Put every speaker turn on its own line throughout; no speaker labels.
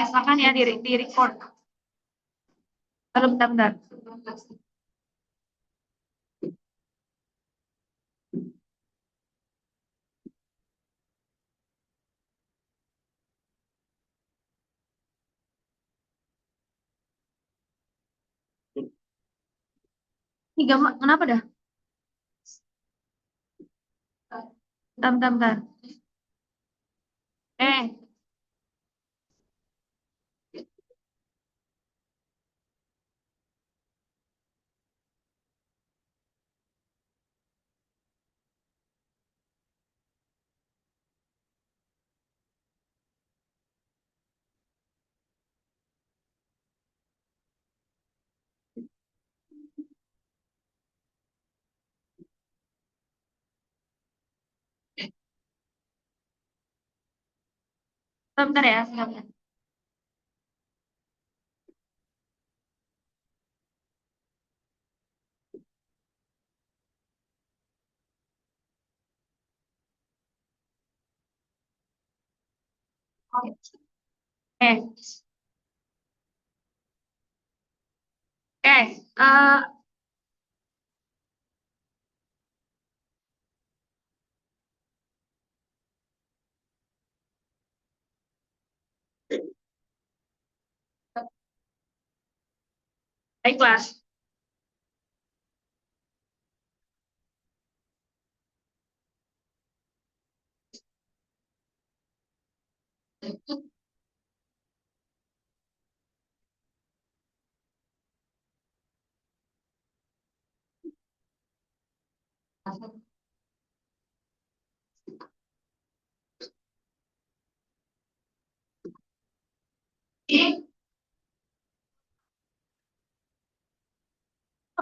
biasakan ya di record. Lalu bentar-bentar. Ini gampang, kenapa dah? Bentar, bentar, bentar. Eh, bentar ya, sebentar. Eh, eh, eh, baiklah.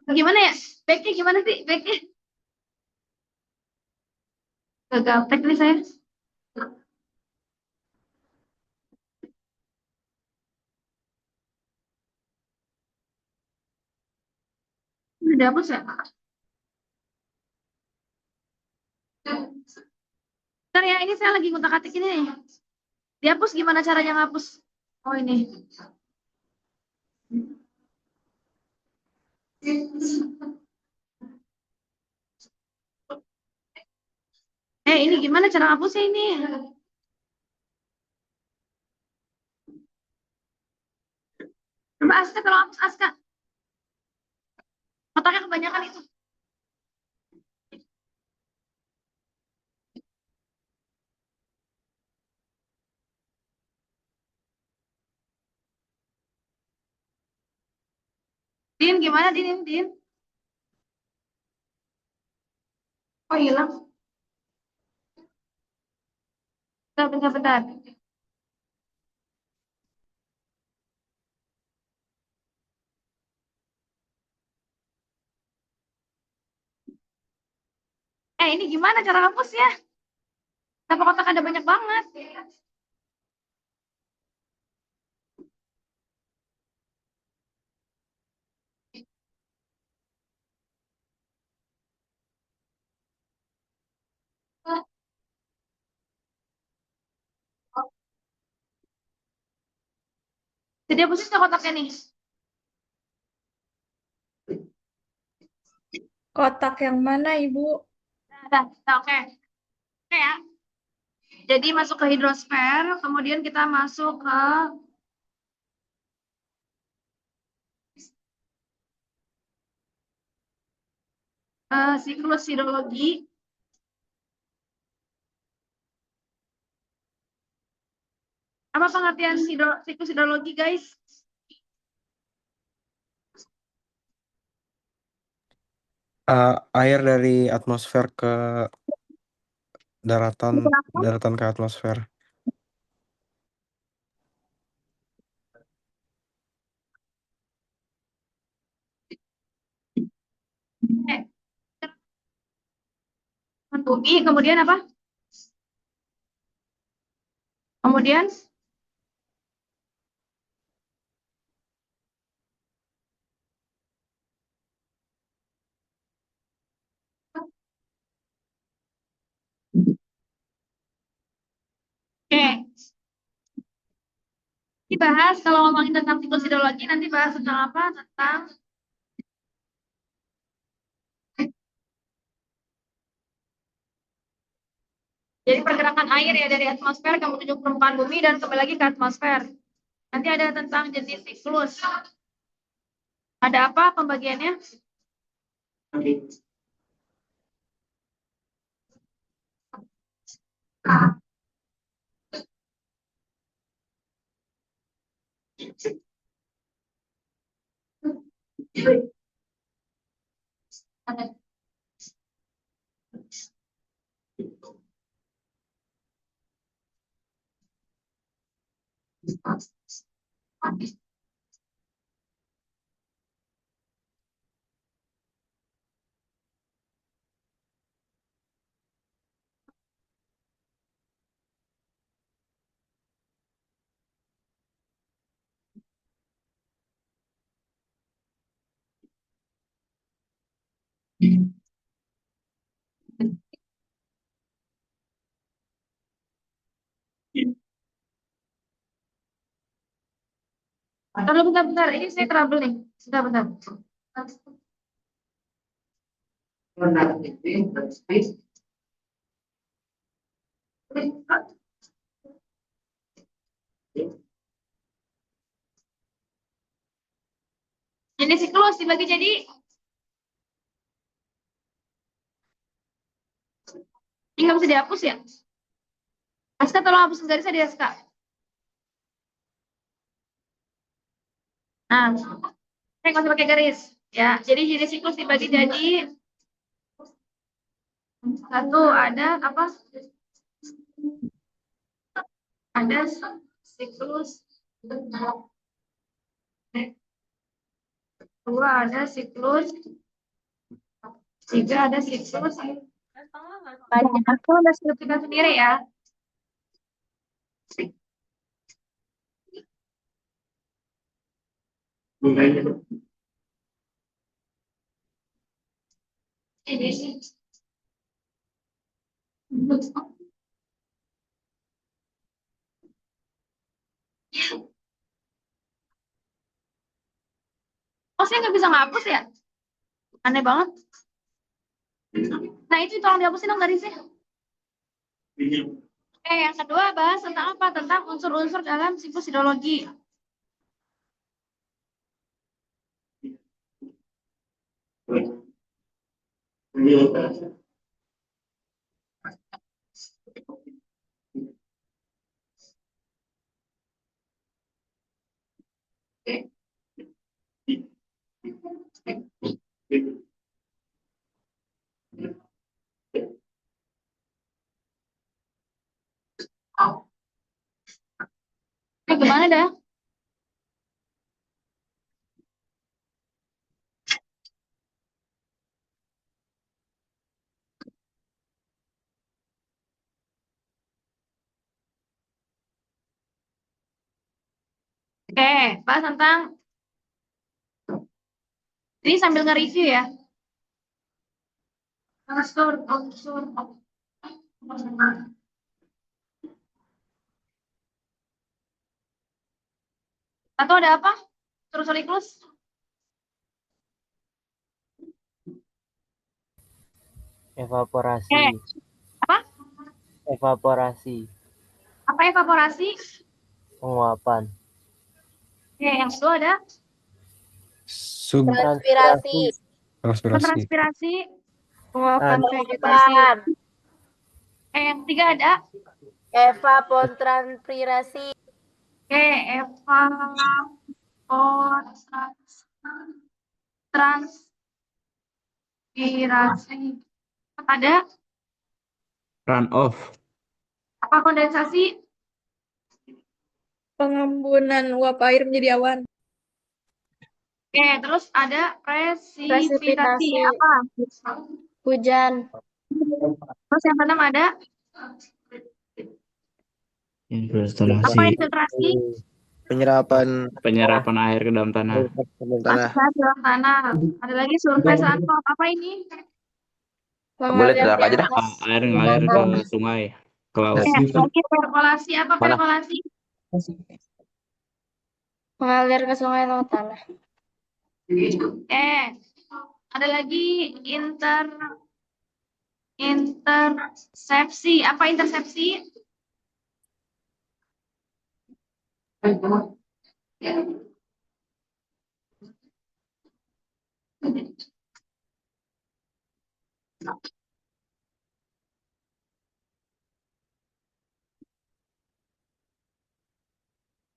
Gimana ya? Backnya gimana sih? Backnya gagal teknis saya. Udah dihapus ya? Bentar ya, ini saya lagi ngutak-atik ini nih. Dihapus gimana caranya ngapus? Oh ini. Ini gimana cara ngapusnya ini? Coba Aska, tolong hapus Aska. Otaknya kebanyakan itu. Din, gimana Din? Din? Oh hilang. Bentar, bentar, bentar. Ini gimana cara hapusnya? Kenapa kotak ada banyak banget? Jadi hapusin ke kotaknya nih.
Kotak yang mana, Ibu?
Nah, oke. Oke ya. Jadi masuk ke hidrosfer, kemudian kita masuk ke siklus hidrologi. Apa pengertian siklus hidrologi, guys?
Air dari atmosfer ke daratan,
Kenapa?
daratan ke atmosfer.
Eh, bumi, kemudian apa? Kemudian, oke. Dibahas kalau ngomongin tentang siklus hidrologi nanti bahas tentang apa? Tentang jadi pergerakan air ya dari atmosfer ke menuju permukaan bumi dan kembali lagi ke atmosfer. Nanti ada tentang jenis siklus. Ada apa pembagiannya? Tunggu bentar, ini saya trouble nih. Bentar. Jenis siklus dibagi jadi ini nggak bisa dihapus ya? Aska tolong hapusin garisnya di Aska. Nah, saya nggak usah pakai garis. Ya, jadi jenis siklus dibagi jadi satu ada apa? Ada siklus. Dua ada siklus. Tiga ada siklus. Aku ada siklus sendiri ya. Ini oh, saya nggak bisa ngapus ya? Aneh banget. Nah, itu tolong dihapusin dong garisnya. Oke, yang kedua bahas tentang apa? Tentang unsur-unsur dalam siklus hidrologi. Gimana dah? Oke, bahas tentang ini sambil nge-review ya. Unsur. Atau ada apa? Terus siklus?
Evaporasi.
Apa?
Evaporasi.
Apa evaporasi?
Penguapan.
Oke, yang kedua ada
Transpirasi.
transpirasi.
Penguapan
vegetasi. Yang ketiga ada
evapotranspirasi.
Oke, transpirasi. Ada
Run off.
apa kondensasi?
Pengembunan uap air menjadi awan.
Oke, terus ada presipitasi.
Presipitasi.
Apa?
Hujan.
Terus yang keenam ada apa infiltrasi?
Penyerapan
air ke dalam tanah.
tanah.
Dalam tanah. Ada lagi survei Santo. Apa ini?
Boleh teriak aja dah.
Air ngalir ke sungai, ke laut.
Oke, perkolasi. Apa perkolasi?
Mengalir ke sungai lewat tanah.
Ada lagi intersepsi. Apa intersepsi?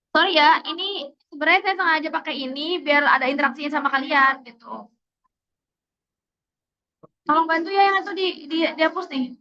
Sorry ya, ini sebenarnya saya sengaja pakai ini biar ada interaksinya sama kalian gitu. Tolong bantu ya yang itu dihapus nih.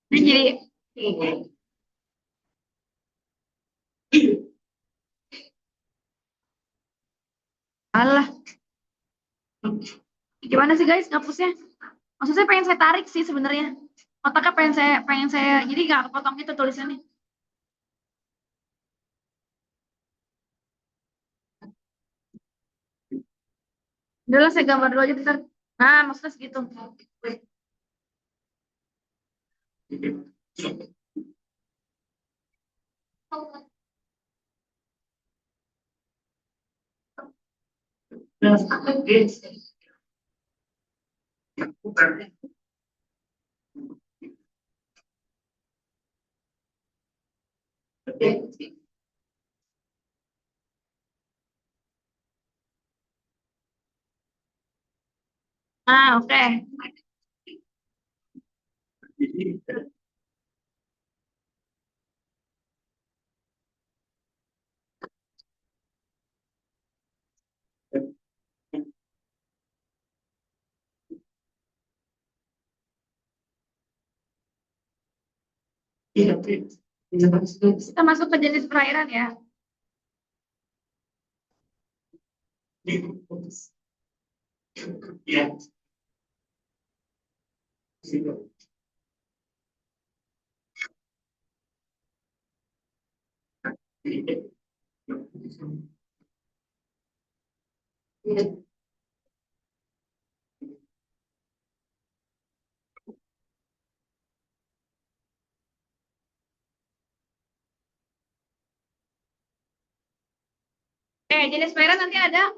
Ini jadi alah, gimana sih guys ngapusnya? Maksud saya pengen saya tarik sih sebenarnya. Otaknya pengen saya jadi nggak kepotong gitu tulisannya. Udah lah saya gambar dulu aja bentar. Nah, maksudnya segitu. Ah, oke. Kita masuk ke jenis perairan ya. Jenis perairan nanti ada.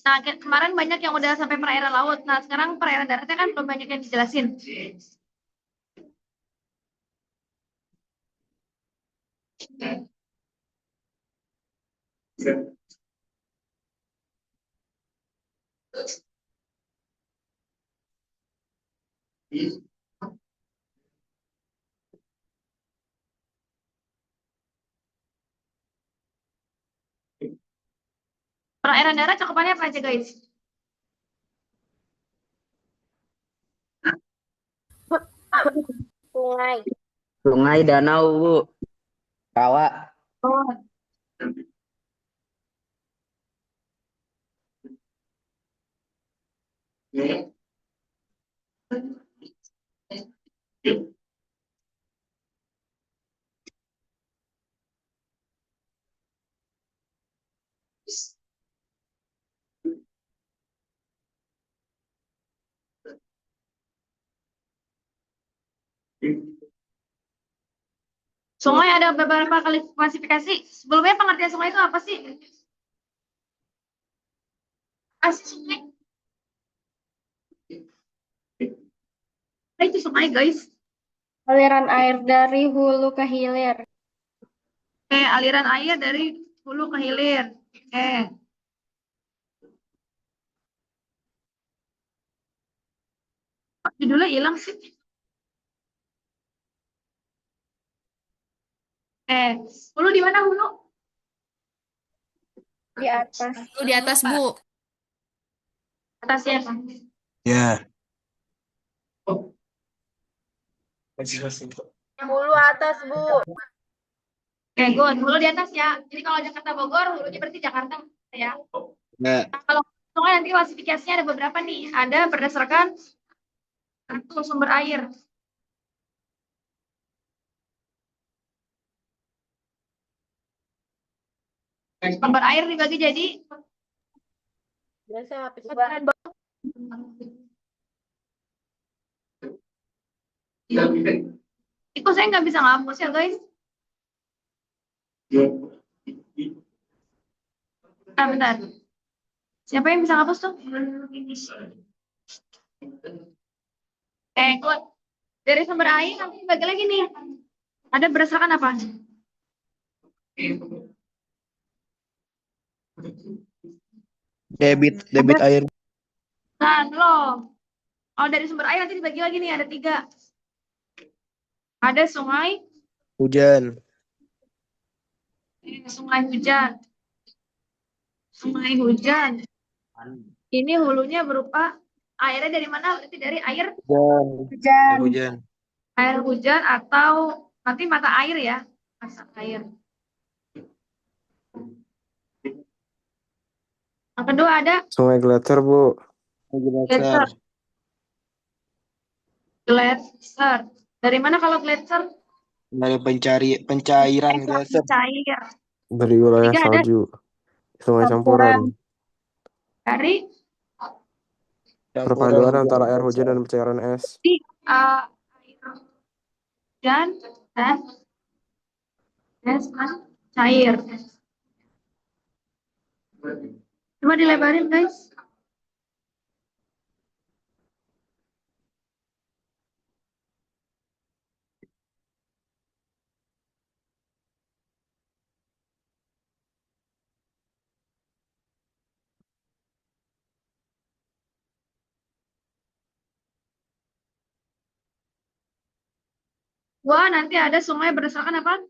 Nah, kemarin banyak yang udah sampai perairan laut. Nah, sekarang perairan daratnya kan belum banyak yang dijelasin. Perairan darat cakupannya apa aja guys?
Sungai.
Sungai, danau, Bu. Rawa.
Oh. Sungai ada beberapa kali klasifikasi. Sebelumnya pengertian sungai itu apa sih? Asli sungai. Nah, itu sungai guys.
Aliran air dari hulu ke hilir.
Aliran air dari hulu ke hilir. Judulnya hilang sih. Hulu di mana hulu?
Di atas.
Di atas, Bu.
Atasnya kan?
Ya.
Hulu atas, Bu.
Oke, good. Hulu di atas ya. Jadi kalau Jakarta Bogor, hulunya berarti Jakarta ya.
Nah,
Nah, kalau sungai nanti klasifikasinya ada beberapa nih. Ada berdasarkan satu sumber air. Sumber air dibagi jadi itu saya nggak bisa ngapus ya guys. Bentar. Siapa yang bisa ngapus tuh? Good. Dari sumber air nanti dibagi lagi nih. Ada berdasarkan apa?
debit air.
Nah, loh. Oh, dari sumber air nanti dibagi lagi nih, ada 3. Ada sungai
Hujan.
sungai hujan. Sungai hujan. Ini hulunya berupa airnya dari mana? Berarti dari air
Hujan. Hujan.
air hujan atau nanti mata air ya. Mata air. Yang kedua ada
Sungai Gletser, Bu.
gletser. Gletser. Dari mana kalau gletser?
Dari pencairan gletser.
Cair.
Dari wilayah
Tiga ada
salju. Sungai campuran.
Dari
Perpaduan antara air hujan dan cairan es.
air hujan dan es cair. Coba dilebarin guys. Wah, nanti ada sungai berdasarkan apa?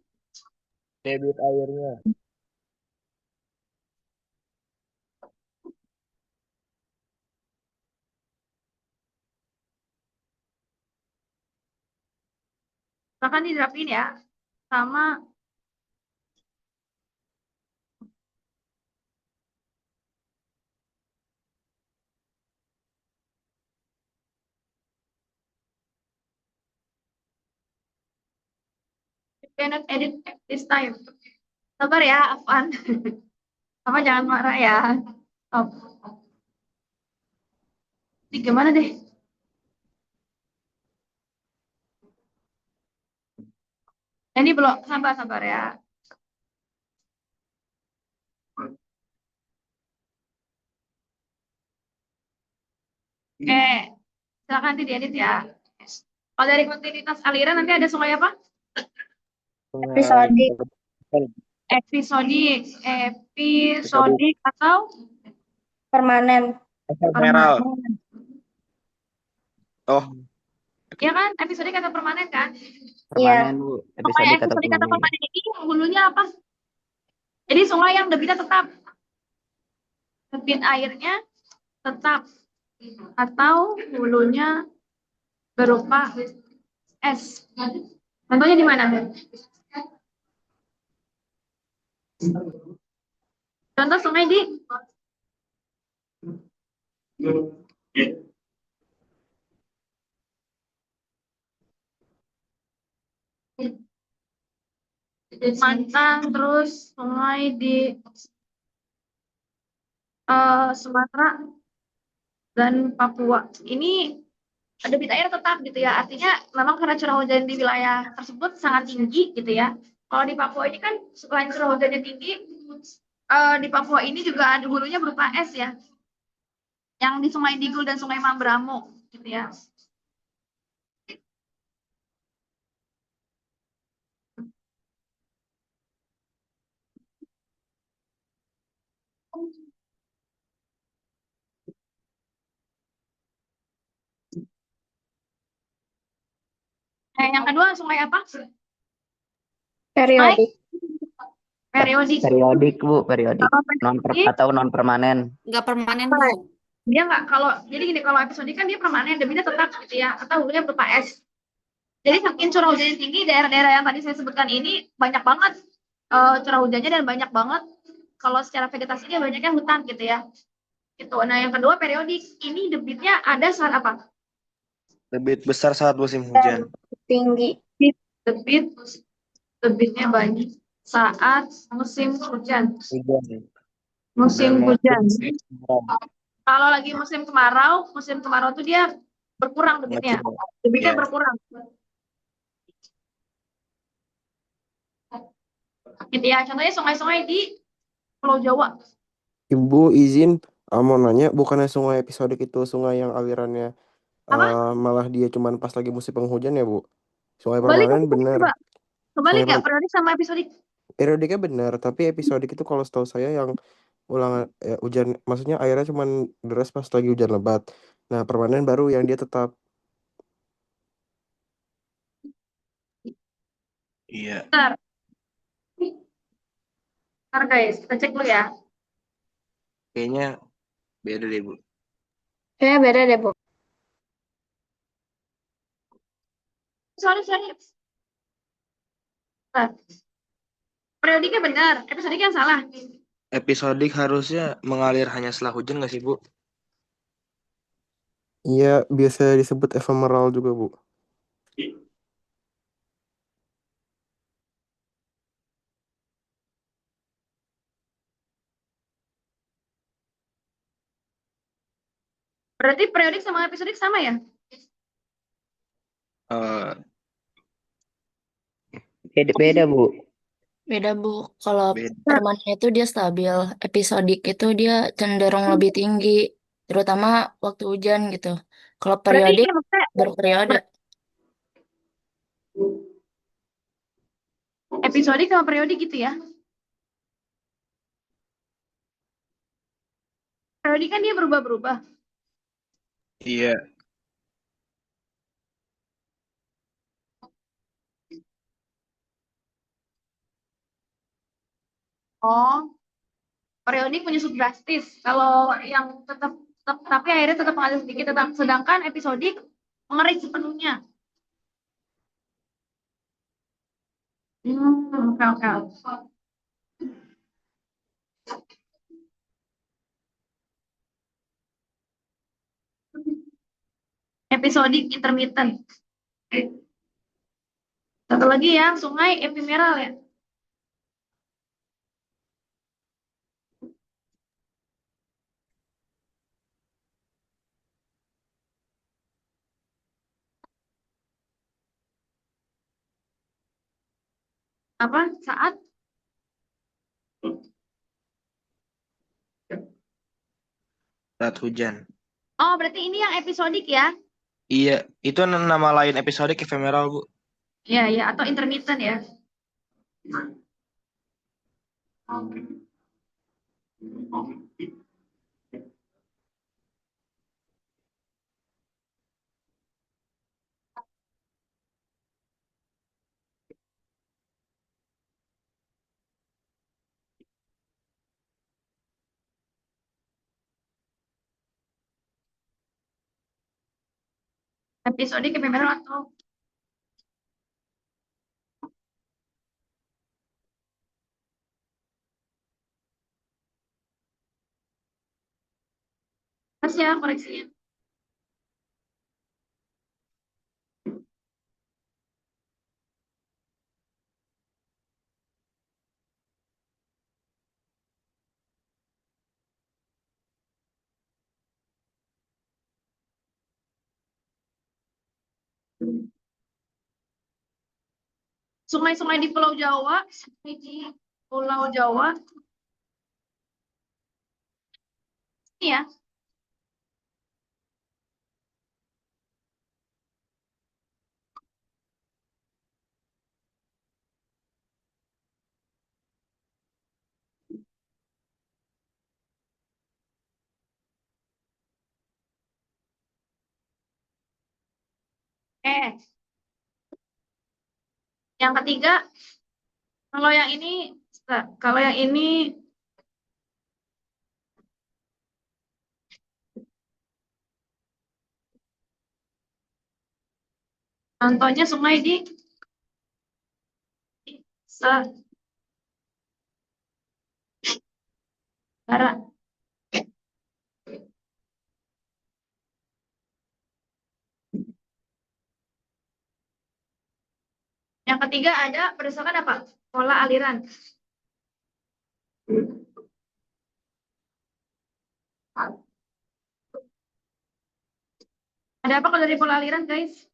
Debit airnya.
Bahkan diterapin ya. Sama you cannot edit this time. Sabar ya, Afan. Apa jangan marah ya. Stop. Ini gimana deh? Ini belum, sabar ya. Oke, silakan nanti diedit ya. Kalau dari kontinuitas aliran nanti ada sungai apa?
Episodik.
Episodik atau
Permanen.
Emerald. Oh,
ya kan? Episodik atau permanen kan?
Permanen, Bu.
Sungai
Episodik atau
episodik atau
permanen?
permanen ini hulunya apa? Jadi sungai yang debitnya tetap. Debit airnya tetap. Atau hulunya berupa es. Contohnya di mana? Contoh sungai di Mantan, terus sungai di Sumatera dan Papua. Ini debit air tetap gitu ya. Artinya memang karena curah hujan di wilayah tersebut sangat tinggi gitu ya. Kalau di Papua ini kan selain curah hujannya tinggi, di Papua ini juga ada hulunya berupa es ya. Yang di Sungai Digul dan Sungai Mamberamo gitu ya. Yang kedua sungai apa?
Periodik.
Periodik.
Periodik, Bu. Periodik.
Periodik.
Atau non permanen.
Nggak permanen, Bu.
Dia nggak, kalau jadi gini, kalau episodik kan dia permanen, debitnya tetap gitu ya, atau hulunya berupa es. Jadi saking curah hujan tinggi, daerah-daerah yang tadi saya sebutkan ini banyak banget curah hujannya dan banyak banget. Kalau secara vegetasinya banyaknya hutan gitu ya. Gitu. Nah, yang kedua periodik. Ini debitnya ada saat apa?
Debit besar saat musim hujan.
Tinggi.
Debit, debitnya banyak saat musim hujan.
Hujan.
Musim
Dan
hujan.
kemarau.
Kalau lagi musim kemarau tuh dia berkurang debitnya.
Mengecil.
Debitnya
Ya.
berkurang. Gitu ya. Contohnya sungai-sungai di Pulau Jawa.
Ibu izin mau nanya, bukannya sungai episodik itu sungai yang alirannya
Apa?
malah dia cuman pas lagi musim penghujan ya, Bu? Sungai
Kebalik
permanen
aja
bener.
coba. Kebalik
Sungai
nggak periodik sama episodik?
periodiknya bener, tapi episodik itu kalau setahu saya yang ulangan hujan, maksudnya airnya cuman deras pas lagi hujan lebat. Nah, permanen baru yang dia tetap.
Iya.
Bentar. Bentar guys, kita cek dulu ya.
Kayaknya beda deh, Bu.
Kayaknya beda deh, Bu.
Sorry. Bentar. Periodiknya benar, episodiknya yang salah.
Episodik harusnya mengalir hanya setelah hujan nggak sih, Bu?
Iya, biasa disebut ephemeral juga, Bu.
Berarti periodik sama episodik sama ya?
Eh,
Beda, Bu.
Beda, Bu. Kalau
beda.
permanen itu dia stabil. Episodik itu dia cenderung lebih tinggi, terutama waktu hujan gitu. Kalau
Berarti
periodik
ya maksudnya
berperiode.
episodik sama periodik gitu ya? Periodik kan dia berubah-berubah.
Iya.
Oh, periodik menyusut drastis. Kalau yang tetap tapi akhirnya tetap mengalir sedikit tetap. Sedangkan episodik mengering sepenuhnya. Oke. Episodik intermittent. Satu lagi yang sungai epimeral ya. Apa?
Saat hujan.
Oh, berarti ini yang episodik ya?
Iya, itu nama lain episodik ephemeral, Bu.
Iya, atau intermittent ya. Episodik ephemeral atau pas ya koreksinya. Sungai-sungai di Pulau Jawa, ini ya. Eh, yang ketiga, kalau yang ini, kalau yang ini contohnya sungai di se Bara. Yang ketiga ada berdasarkan apa? Pola aliran. Ada apa kalau dari pola aliran, guys?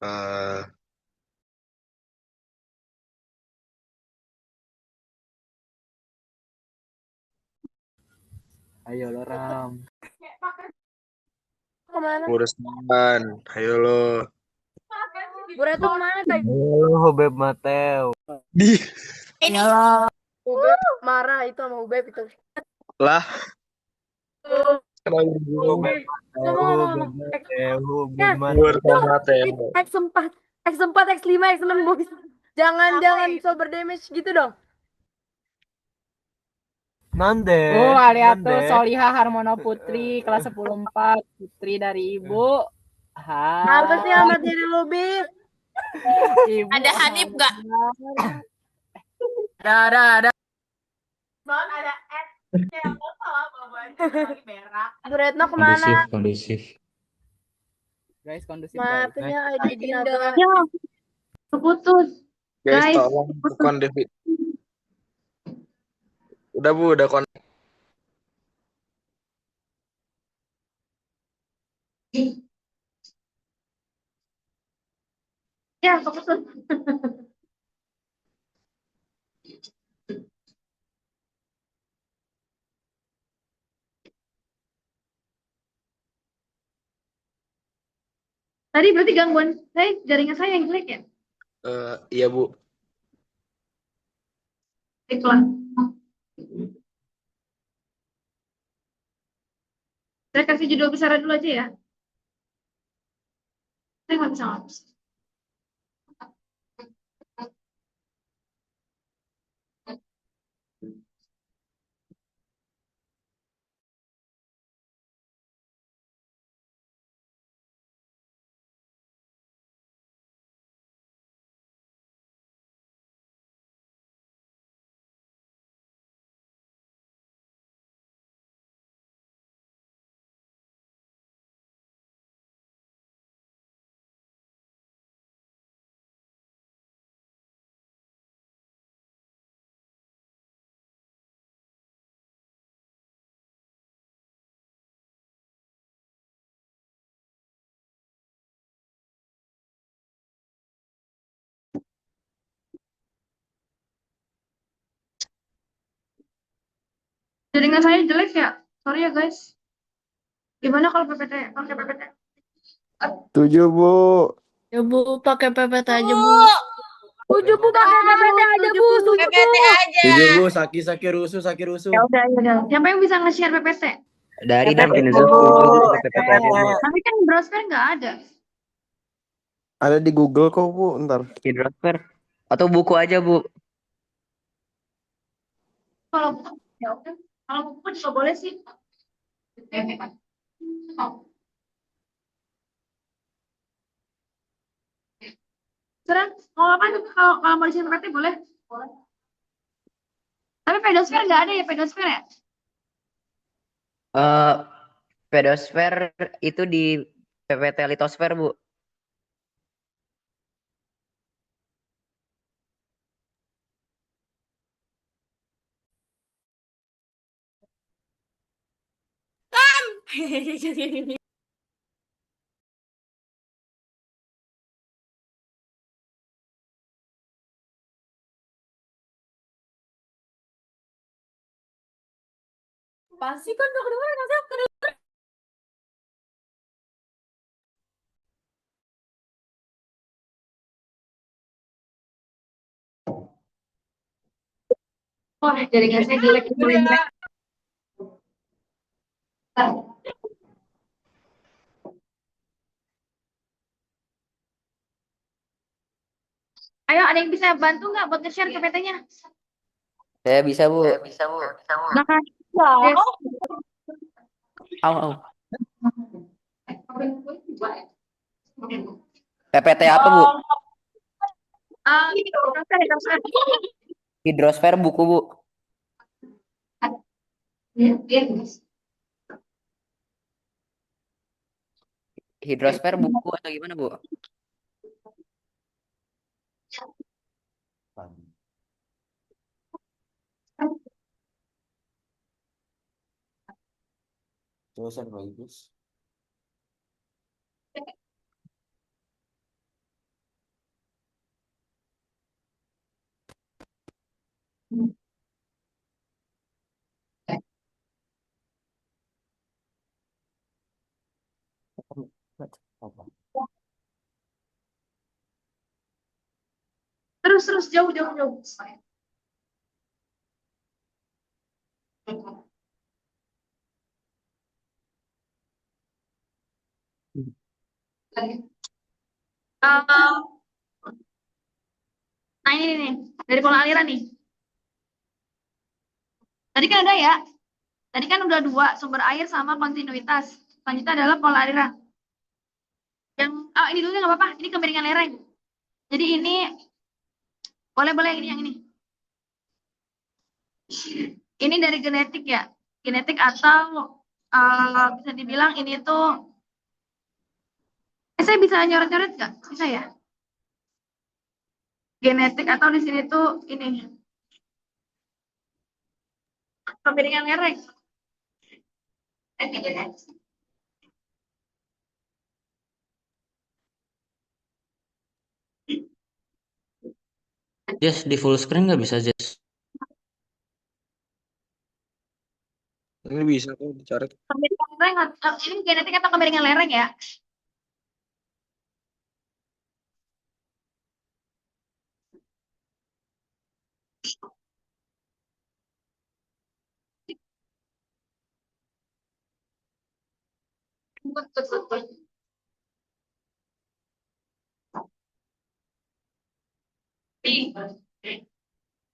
Eh,
Ayo lo Ram.
Kemana?
Urusan. Ayo lo.
Bu Retno kemana tadi?
Halo Beb Mateo.
Di
Iyalah.
Ubeb marah itu sama Ubeb itu.
lah. Kenapa bingung?
Ngomong-ngomong.
Beb Mateo.
Gue sama Teo.
X4, X4, X5, X6 boys. Jangan super damage gitu dong.
Nande.
Bu, Aliatul
Nande.
Solihah Harmono Putri, kelas 10-4, putri dari Ibu. Hai.
Apa sih amat jadi lobby?
Ibu.
Ada Hanif nggak?
Ada.
Ada Bu Retno kemana?
Kondusif.
Guys, kondusif guys.
Maafnya ID Dinda.
Ya, keputus.
Guys,
Guys.
tolong bukan David. Udah Bu, udah kon.
Ya, keputus. Tadi berarti gangguan saya, jaringan saya yang jelek ya?
Iya Bu.
Baiklah. Saya kasih judul besar dulu aja ya. Saya nggak bisa ngapus. Jaringan saya jelek ya? Sorry ya guys. Gimana kalau PPT? Pakai PPT?
Tujuh, Bu.
Ya Bu, pakai PPT aja Bu.
Tujuh Bu pakai PPT aja Bu.
PPT aja.
Tujuh Bu, Saki rusuh.
Ya udah, ya udah. Siapa yang bisa nge-share PPT?
Dari
PPT.
Nuzul.
Tapi kan browser nggak ada.
Ada di Google kok, Bu. Ntar.
Di Browser. Atau buku aja, Bu.
Kalau buku, ya udah. Kalau buku juga boleh sih. Serang, mau apa? Kalau mau di-share PPT boleh? Boleh. Tapi pedosfer nggak ada ya pedosfer ya?
Pedosfer itu di PPT Litosfer, Bu.
Apaan sih kan udah kedengeran maksudnya kedengeran.
Wah, jaringan saya jelek, mulai jelek. Ayo, ada yang bisa bantu nggak buat nge-share ke PT-nya?
Saya bisa, Bu.
Silakan. Yes.
Au, au. PPT apa, Bu?
Transfer.
Hidrosfer buku, Bu. Hidrosfer buku atau gimana, Bu? Dosen bagus.
Terus jauh. Nah ini nih dari pola aliran nih. Tadi kan ada ya. Tadi kan udah 2 sumber air sama kontinuitas. Selanjutnya adalah pola aliran. Yang ini dulu nggak apa-apa. Ini kemiringan lereng. Jadi ini boleh ini yang ini. Ini dari genetik ya. Genetik atau bisa dibilang ini tuh saya bisa nyoret-nyoret nggak? Bisa ya? Genetik atau di sini tuh ini kemiringan lereng.
Jess, di full screen nggak bisa, Jess?
Ini bisa kok dicoret.
Kemiringan lereng, ini genetik atau kemiringan lereng ya?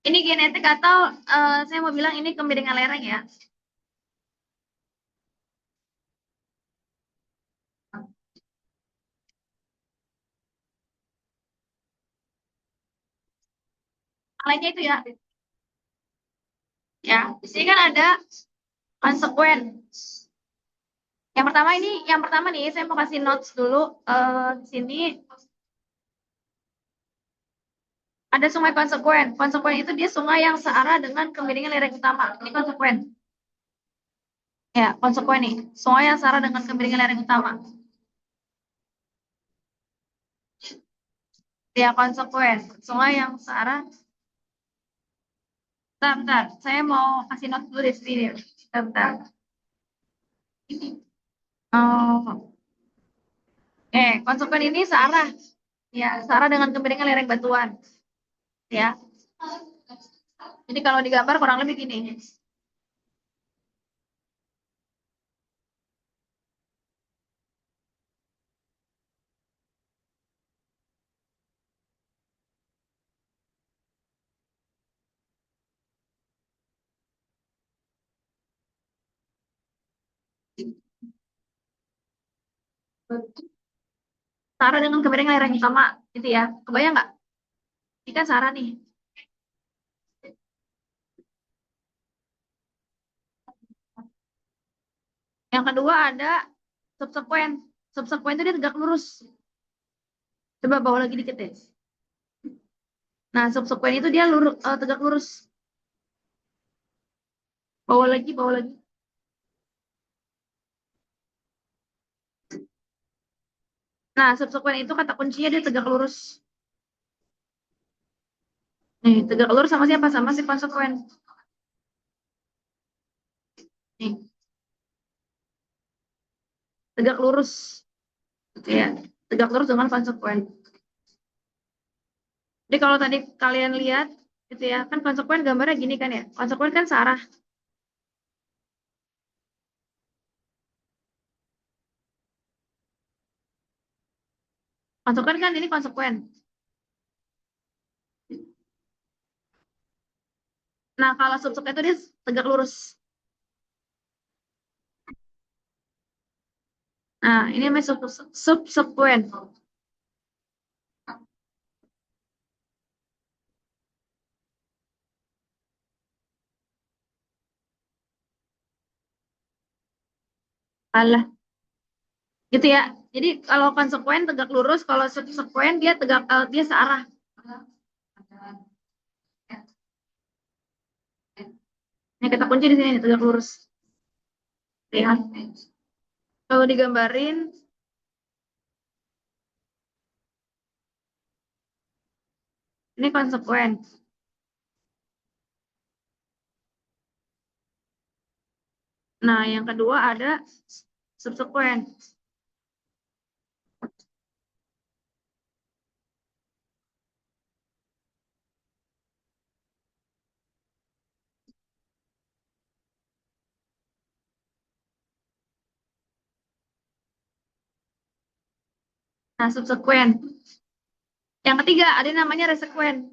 Ini genetik atau saya mau bilang ini kemiringan lereng ya? Lainnya itu ya. Ya, di sini kan ada konsekuen. Yang pertama nih, saya mau kasih notes dulu. Di sini ada sungai konsekuen. Konsekuen itu dia sungai yang searah dengan kemiringan lereng utama. Ini konsekuen. Ya, konsekuen nih. Sungai yang searah dengan kemiringan lereng utama. Ya, konsekuen. Sungai yang searah. Bentar. Saya mau kasih notes dulu di sini. Bentar. Konsekuen ini searah. Ya, searah dengan kemiringan lereng batuan. Ya. Jadi kalau digambar kurang lebih gini. Searah dengan kemiringan lereng utama, gitu ya. Kebayang nggak? Ini kan searah nih. Yang kedua ada subsekuen. Subsekuen itu dia tegak lurus. Coba bawa lagi dikit deh. Nah, subsekuen itu dia tegak lurus. Bawa lagi. Nah, subsekuen itu kata kuncinya dia tegak lurus. Nih, tegak lurus sama siapa? Sama si konsekuen. Nih. tegak lurus, gitu ya. Tegak lurus dengan konsekuen. Jadi kalau tadi kalian lihat, gitu ya, kan konsekuen gambarnya gini kan ya. Konsekuen kan searah. Konsekuen kan ini konsekuen. Nah, kalau subsekuen itu dia tegak lurus. Nah, ini namanya subsekuen. Alah, gitu ya. Jadi kalau konsekuen tegak lurus, kalau subsekuen dia dia searah. Ini kita kunci di sini tegak lurus. Lihat. Kalau digambarin, ini konsekuen. Nah, yang kedua ada subsekuen. Nah, subsekuen. Yang ketiga ada namanya resekuen.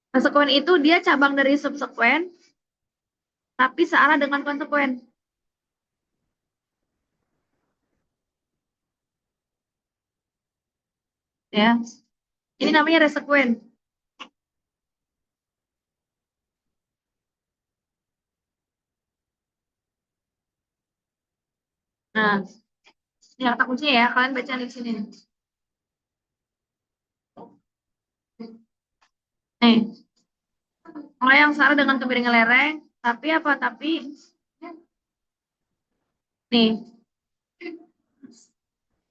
Resekuen itu dia cabang dari subsekuen, tapi searah dengan konsekuen. Ya, ini namanya resekuen. Nah, ini kata kuncinya ya, kalian baca di sini. Nih, kalau yang searah dengan kemiringan lereng, tapi apa? Tapi nih,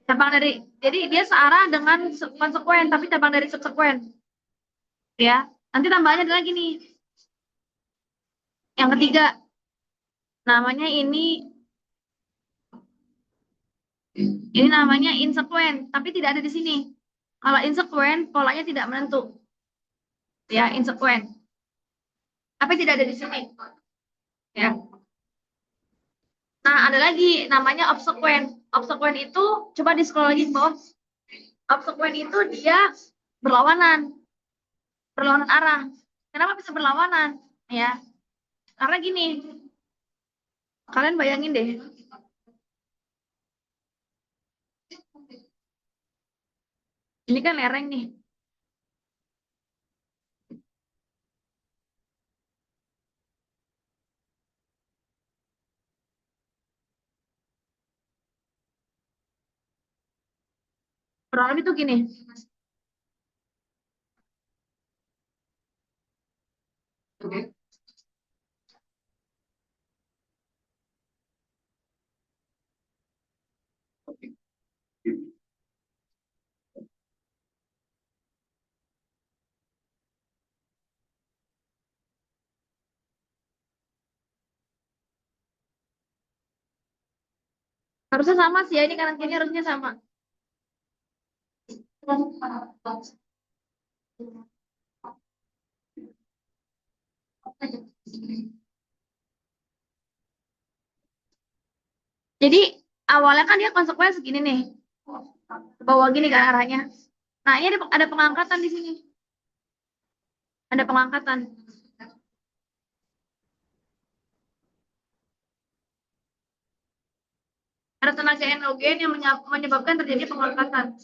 cabang dari, jadi dia searah dengan konsekuen, tapi cabang dari subsekuen. Ya, nanti tambahannya ada lagi nih. Yang ketiga, namanya ini namanya insekuen, tapi tidak ada di sini. Kalau insekuen, polanya tidak menentu. Ya, insekuen. Tapi tidak ada di sini. Ya. Nah, ada lagi namanya obsekuen. Obsekuen itu, coba di scroll lagi ke bawah. Obsekuen itu dia berlawanan. Berlawanan arah. Kenapa bisa berlawanan? Ya, karena gini. Kalian bayangin deh. Ini kan lereng nih. Kurang lebih tuh gini. Harusnya sama sih ya, ini kanan kiri harusnya sama. Jadi awalnya kan dia konsekuen segini nih. Ke bawah gini kan arahnya. Nah, ini ada pengangkatan di sini. Ada pengangkatan. Ada tenaga endogen yang menyebabkan terjadi pengangkatan.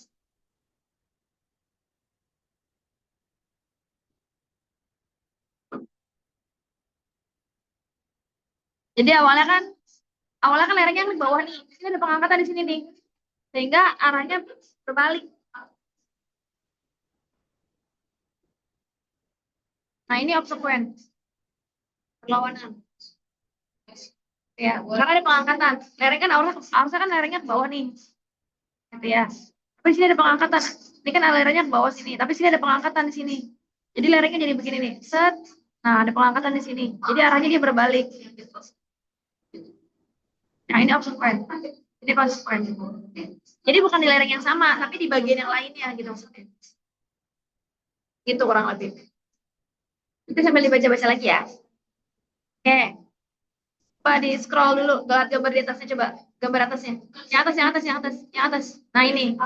Jadi awalnya kan lerengnya di bawah nih. Ini ada pengangkatan di sini nih. Sehingga arahnya berbalik. Nah, ini obsekuen. Perlawanan. Ya, karena ada pengangkatan. Lereng kan harusnya kan lerengnya ke bawah nih. Gitu ya. Tapi di sini ada pengangkatan. Ini kan lerengnya ke bawah sini, tapi sini ada pengangkatan di sini. Jadi lerengnya jadi begini nih. Set. Nah, ada pengangkatan di sini. Jadi arahnya dia berbalik. Nah, ini obsequent. Ini consequent. Jadi bukan di lereng yang sama, tapi di bagian yang lainnya gitu maksudnya. Gitu kurang lebih. Itu sambil dibaca-baca lagi ya. Oke. Coba di scroll dulu, gambar di atasnya coba. Gambar atasnya. Yang atas, yang atas, yang atas, yang atas. Nah, ini.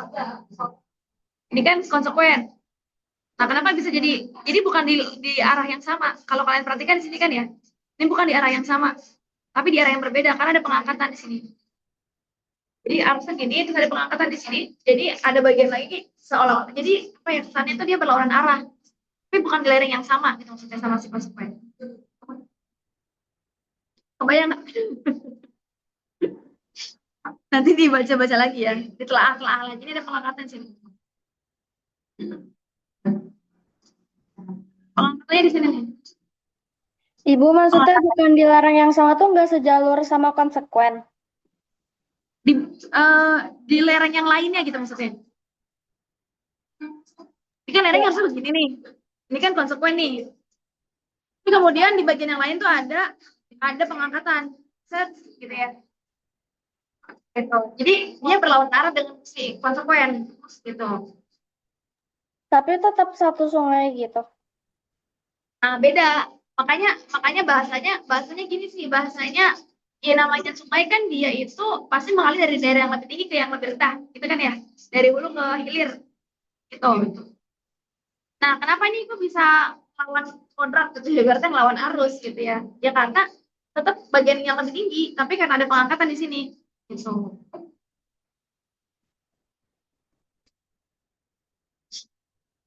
Ini kan konsekuen. Nah, kenapa bisa jadi bukan di arah yang sama. Kalau kalian perhatikan di sini kan ya. Ini bukan di arah yang sama, tapi di arah yang berbeda karena ada pengangkatan di sini. Jadi harusnya gini, terus ada pengangkatan di sini. Jadi ada bagian lagi seolah jadi apa ya, kesannya itu dia berlawanan arah. Tapi bukan di lereng yang sama gitu maksudnya sama si konsekuen. Kebayang nggak? Nanti dibaca-baca lagi ya, ditelaah-telaah lagi. Ini ada pengangkatan sini. Pengangkatannya di sini nih.
Ibu maksudnya bukan di lereng yang sama tuh nggak sejalur sama konsekuen.
Di lereng yang lainnya gitu maksudnya. Ini kan lereng harusnya begini nih. Ini kan konsekuen nih. Tapi kemudian di bagian yang lain tuh ada pengangkatan. Set gitu ya. Gitu. Jadi dia berlawan arah dengan si konsekuen gitu.
Tapi tetap satu sungai gitu.
Nah, beda. Makanya bahasanya gini sih, bahasanya ya namanya sungai kan dia itu pasti mengalir dari daerah yang lebih tinggi ke yang lebih rendah, gitu kan ya? Dari hulu ke hilir. Gitu. Nah, kenapa nih kok bisa lawan kodrat gitu ya? Berarti ngelawan arus gitu ya. Ya karena tetap bagian yang lebih tinggi, tapi karena ada pengangkatan di sini. Gitu.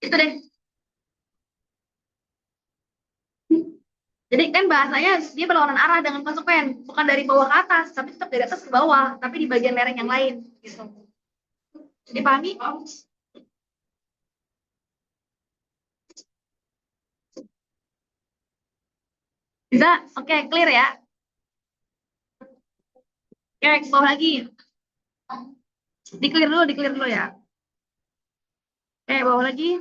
Itu deh. Jadi kan bahasanya dia berlawanan arah dengan konsekuen, bukan dari bawah ke atas, tapi tetap dari atas ke bawah, tapi di bagian lereng yang lain. Gitu. Jadi pahami? Bisa? Oke, clear ya? Oke, ke bawah lagi. Di-clear dulu ya. Oke, bawah lagi.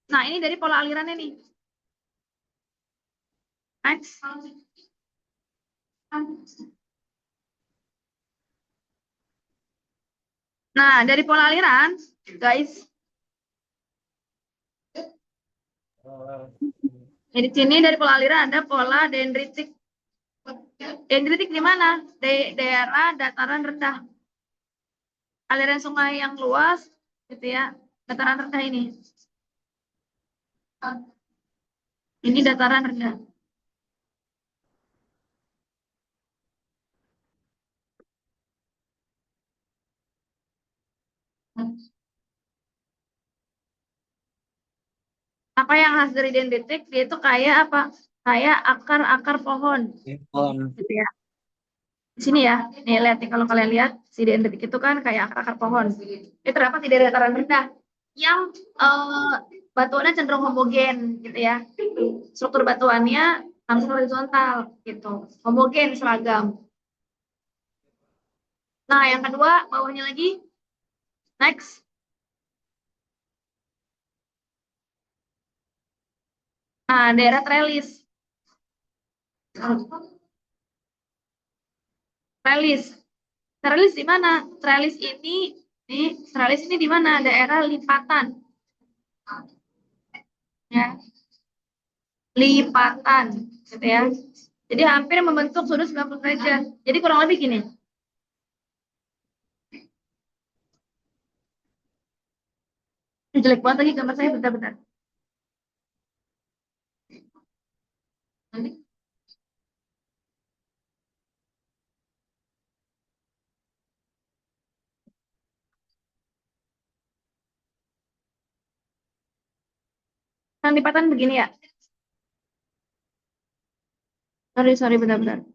Nah, ini dari pola alirannya nih. Next. Nah, dari pola aliran, guys. Jadi di sini dari pola aliran ada pola dendritik. Dendritik di mana? Daerah dataran rendah. Aliran sungai yang luas, gitu ya. Dataran rendah ini. Ini dataran rendah. Apa yang khas dari dendritik? Dia itu kayak apa? Kayak akar-akar pohon. Gitu ya. Di sini ya. Nih lihat nih, kalau kalian lihat si dendritik itu kan kayak akar-akar pohon. Itu terdapat di daerah dataran rendah yang batuannya cenderung homogen gitu ya. Struktur batuannya langsung horizontal gitu. Homogen, seragam. Nah, yang kedua bawahnya lagi. Next. Nah, daerah trellis. Trellis. Trellis di mana? Trellis ini di mana? Daerah lipatan. Ya. Lipatan, gitu ya. Jadi hampir membentuk sudut 90 derajat. Jadi kurang lebih gini. Jelek banget lagi gambar saya, bentar-bentar. Yang lipatan begini ya. Sorry, benar-benar.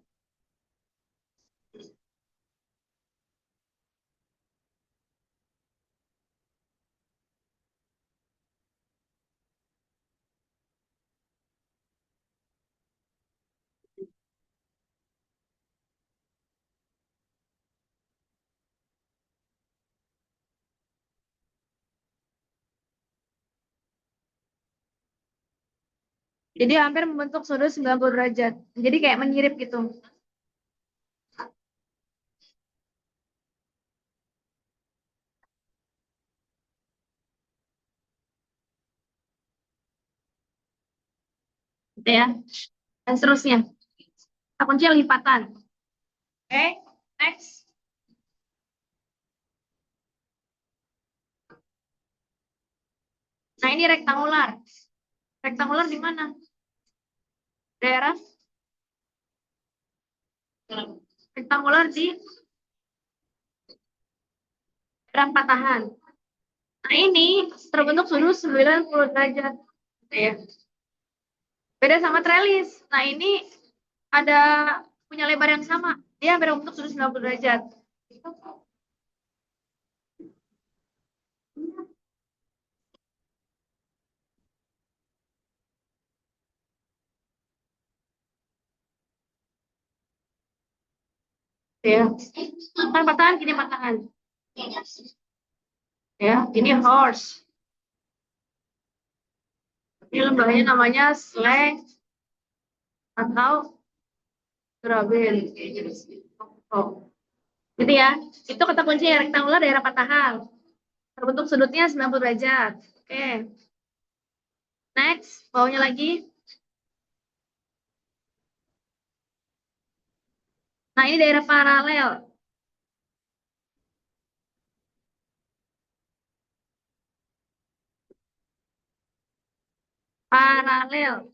Jadi hampir membentuk sudut 90 derajat. Jadi kayak menyirip gitu. ya. Dan seterusnya. Kata kunci lipatan. Oke, next. Nah, ini rektangular. Rektangular di mana? Daerah rektangular di daerah patahan. Nah, ini terbentuk sudut 90 derajat. Ya. Beda sama trellis. Nah, ini ada punya lebar yang sama. Dia berbentuk sudut 90 derajat. Ya. Kan patahan, gini patahan. Ya, ini horse. Ini lembahnya namanya slag atau gravel. Oh. Gitu ya. Itu kata kunci rektangular daerah patahan. Terbentuk sudutnya 90 derajat. Oke. Next, bawahnya lagi. Nah, ini daerah paralel. Paralel.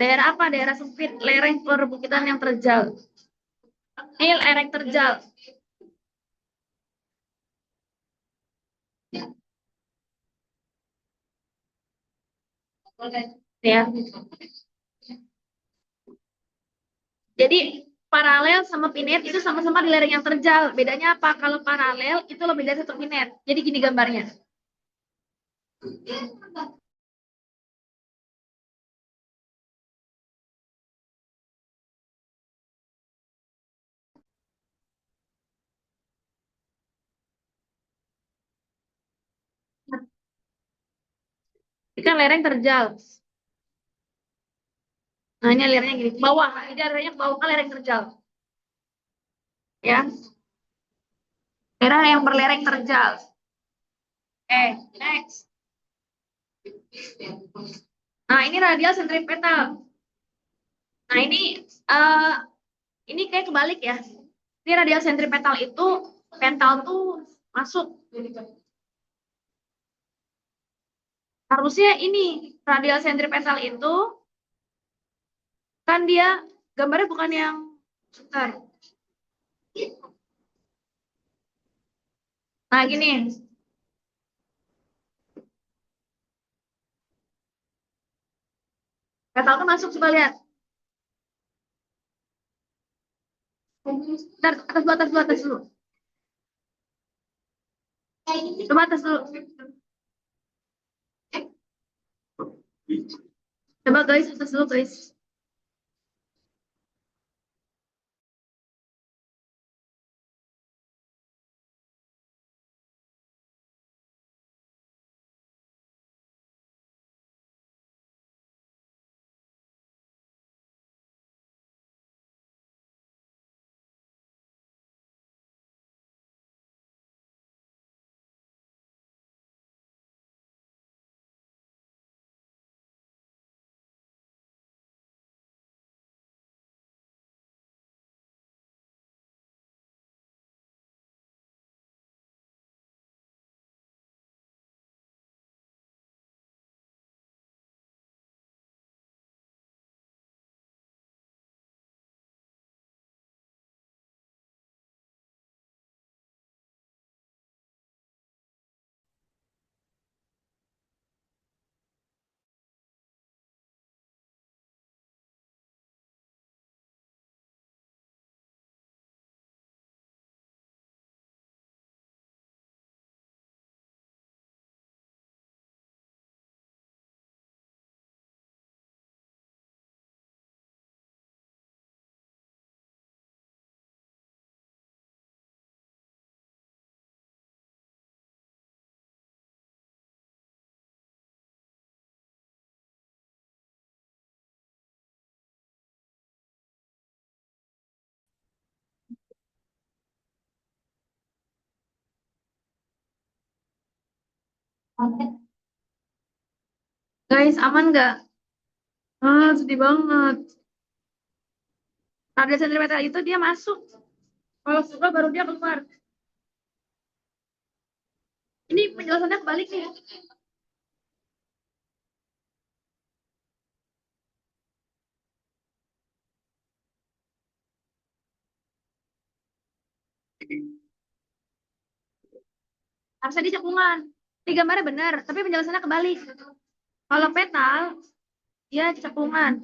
Daerah apa? Daerah sempit, lereng perbukitan yang terjal. Ini lereng terjal. Ya. Jadi paralel sama pinet itu sama-sama di lereng yang terjal. Bedanya apa? Kalau paralel itu lebih dari satu pinet. Jadi gini gambarnya. Ini kan lereng terjal. Nah, ini lerengnya gini. Bawah. Ini lerengnya ke bawah kan lereng terjal. Ya. Daerah yang berlereng terjal. Next. Nah, ini radial sentripetal. Nah, ini kayak kebalik ya. Ini radial sentripetal itu pental tuh masuk. Harusnya ini radial sentripetal itu kan dia gambarnya bukan yang sebentar. Nah, gini. Pental tuh masuk, coba lihat. Bentar, atas dulu. Coba atas dulu. Coba guys, atas dulu guys. Guys, aman nggak? Ah, sedih banget. Radial sentripetal itu dia masuk. Kalau suka baru dia keluar. Ini penjelasannya kebalik nih. Harusnya di cekungan. Ini gambarnya benar, tapi penjelasannya kebalik. Kalau petal, dia cekungan.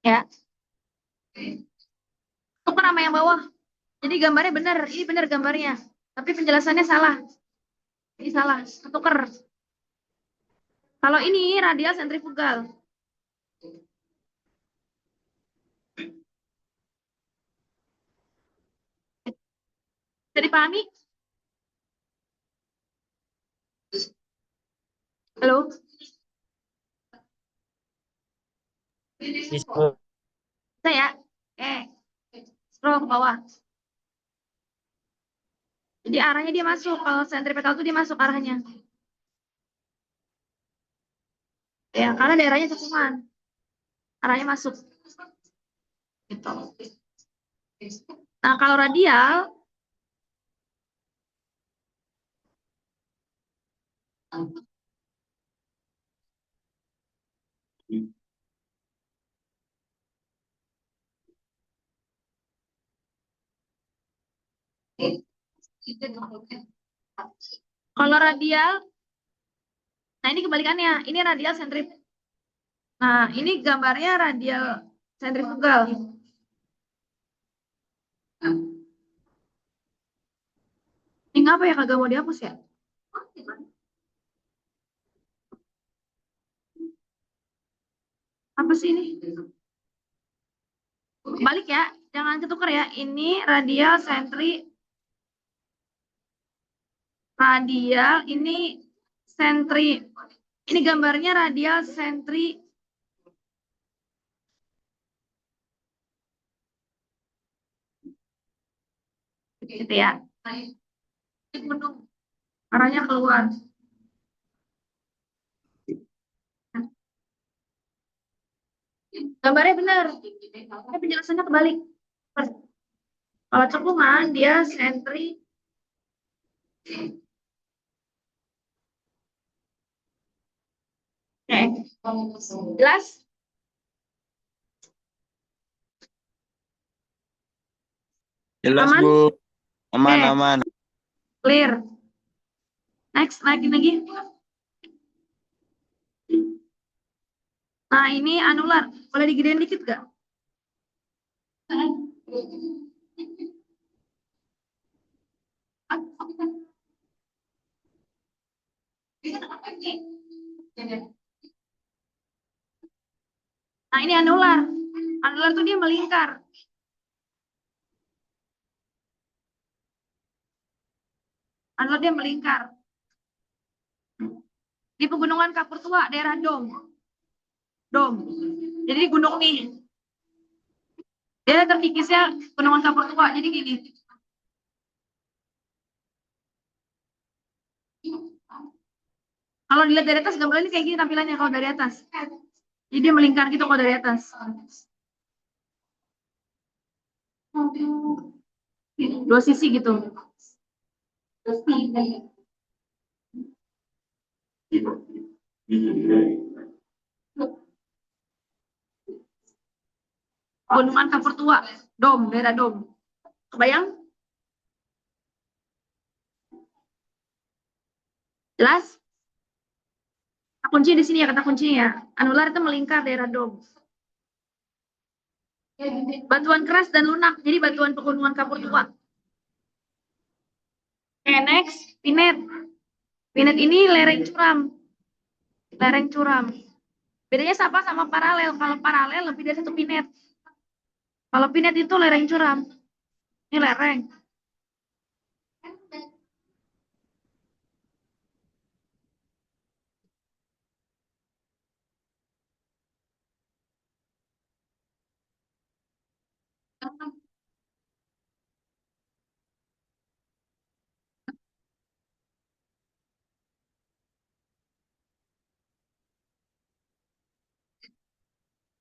Ya, tukar sama yang bawah. Jadi gambarnya benar, ini benar gambarnya. Tapi penjelasannya salah. Ini salah, ketuker. Kalau ini radial sentrifugal. Bisa dipahami? Halo?
Bisa.
Bisa ya? Scroll ke bawah. Jadi arahnya dia masuk. Kalau sentripetal itu dia masuk arahnya. Ya, karena daerahnya cekungan. Arahnya masuk. Gitu. Nah, kalau radial, kalau radial, nah ini kebalikannya. Ini radial sentrif. Nah, ini gambarnya radial sentrifugal. Ini ngapa ya kagak mau dihapus ya? Apa sih ini? Balik ya, jangan ketukar ya. Ini radial radial, ini sentri. Ini gambarnya radial sentri. Gitu ya. Ini gunung. Arahnya keluar. Gambarnya benar. Tapi penjelasannya kebalik. Kalau cekungan dia sentri. Jelas?
Jelas,
Aman?
Bu. Aman,
Oke.
aman.
Clear. Next, naikin lagi. Nah, ini anular. Boleh digedein dikit gak? Nah, ini anular. Anular tuh dia melingkar. Anular dia melingkar. Di pegunungan Kapur Tua, daerah Dom. Dom. Jadi di gunung nih. Dia terkikisnya pegunungan Kapur Tua. Jadi gini. Kalau dilihat dari atas, gambar ini kayak gini tampilannya kalau dari atas. Jadi dia melingkar gitu kalau dari atas. Dua sisi gitu. Gunungan Kapur Tua, Dom, daerah Dom. Kebayang? Jelas? Kunci di sini ya, kata kuncinya ya. Anular itu melingkar daerah Dom. Batuan keras dan lunak, jadi batuan pegunungan Kapur Tua. Oke, next, Pinet. Pinet ini lereng curam. Lereng curam. Bedanya apa sama paralel? Kalau paralel lebih dari satu pinet. Kalau pinet itu lereng curam. Ini lereng.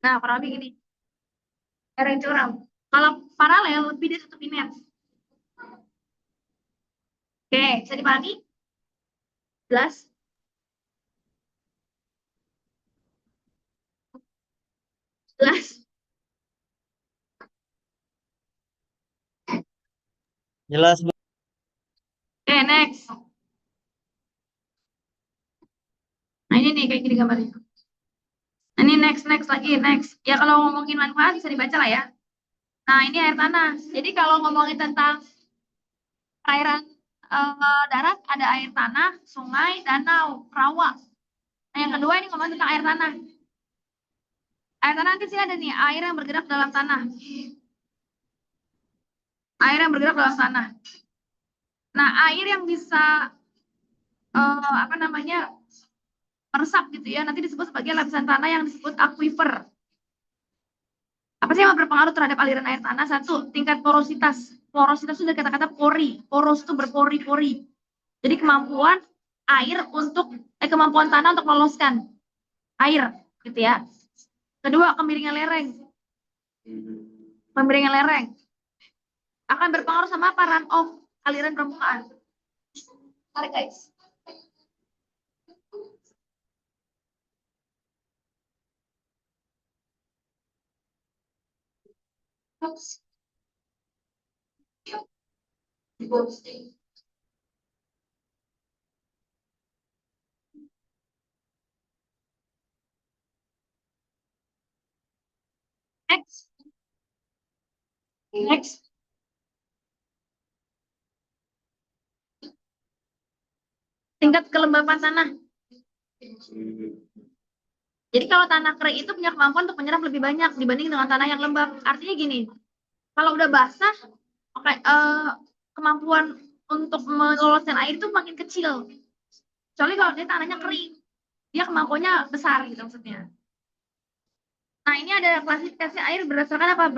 Nah, kurang lebih gini. Lereng curam. Kalau paralel lebih dari 1 mm. Oke, bisa dipahami? Jelas? Jelas?
Jelas, Bu.
Oke, next. Nah, ini nih kayak gini gambarnya. Ini next lagi, next. Ya kalau ngomongin manfaat bisa dibaca lah ya. Nah, ini air tanah. Jadi kalau ngomongin tentang perairan darat, ada air tanah, sungai, danau, rawa. Nah, yang kedua ini ngomongin tentang air tanah. Air tanah nanti sini ada nih, air yang bergerak dalam tanah. Air yang bergerak dalam tanah. Nah, air yang bisa meresap gitu ya, nanti disebut sebagai lapisan tanah yang disebut aquifer. Apa sih yang berpengaruh terhadap aliran air tanah? Satu, tingkat porositas. Porositas itu dari kata-kata pori. Poros itu berpori-pori. Jadi kemampuan air kemampuan tanah untuk meloloskan air, gitu ya. Kedua, kemiringan lereng. Kemiringan lereng akan berpengaruh sama apa? Runoff, aliran permukaan. Tarik guys. Next. Tingkat kelembapan tanah. Jadi kalau tanah kering itu punya kemampuan untuk menyerap lebih banyak dibanding dengan tanah yang lembab. Artinya gini, kalau udah basah, kemampuan untuk meloloskan air itu makin kecil. Kecuali kalau dia tanahnya kering, dia kemampuannya besar gitu maksudnya. Nah, ini ada klasifikasi air berdasarkan apa?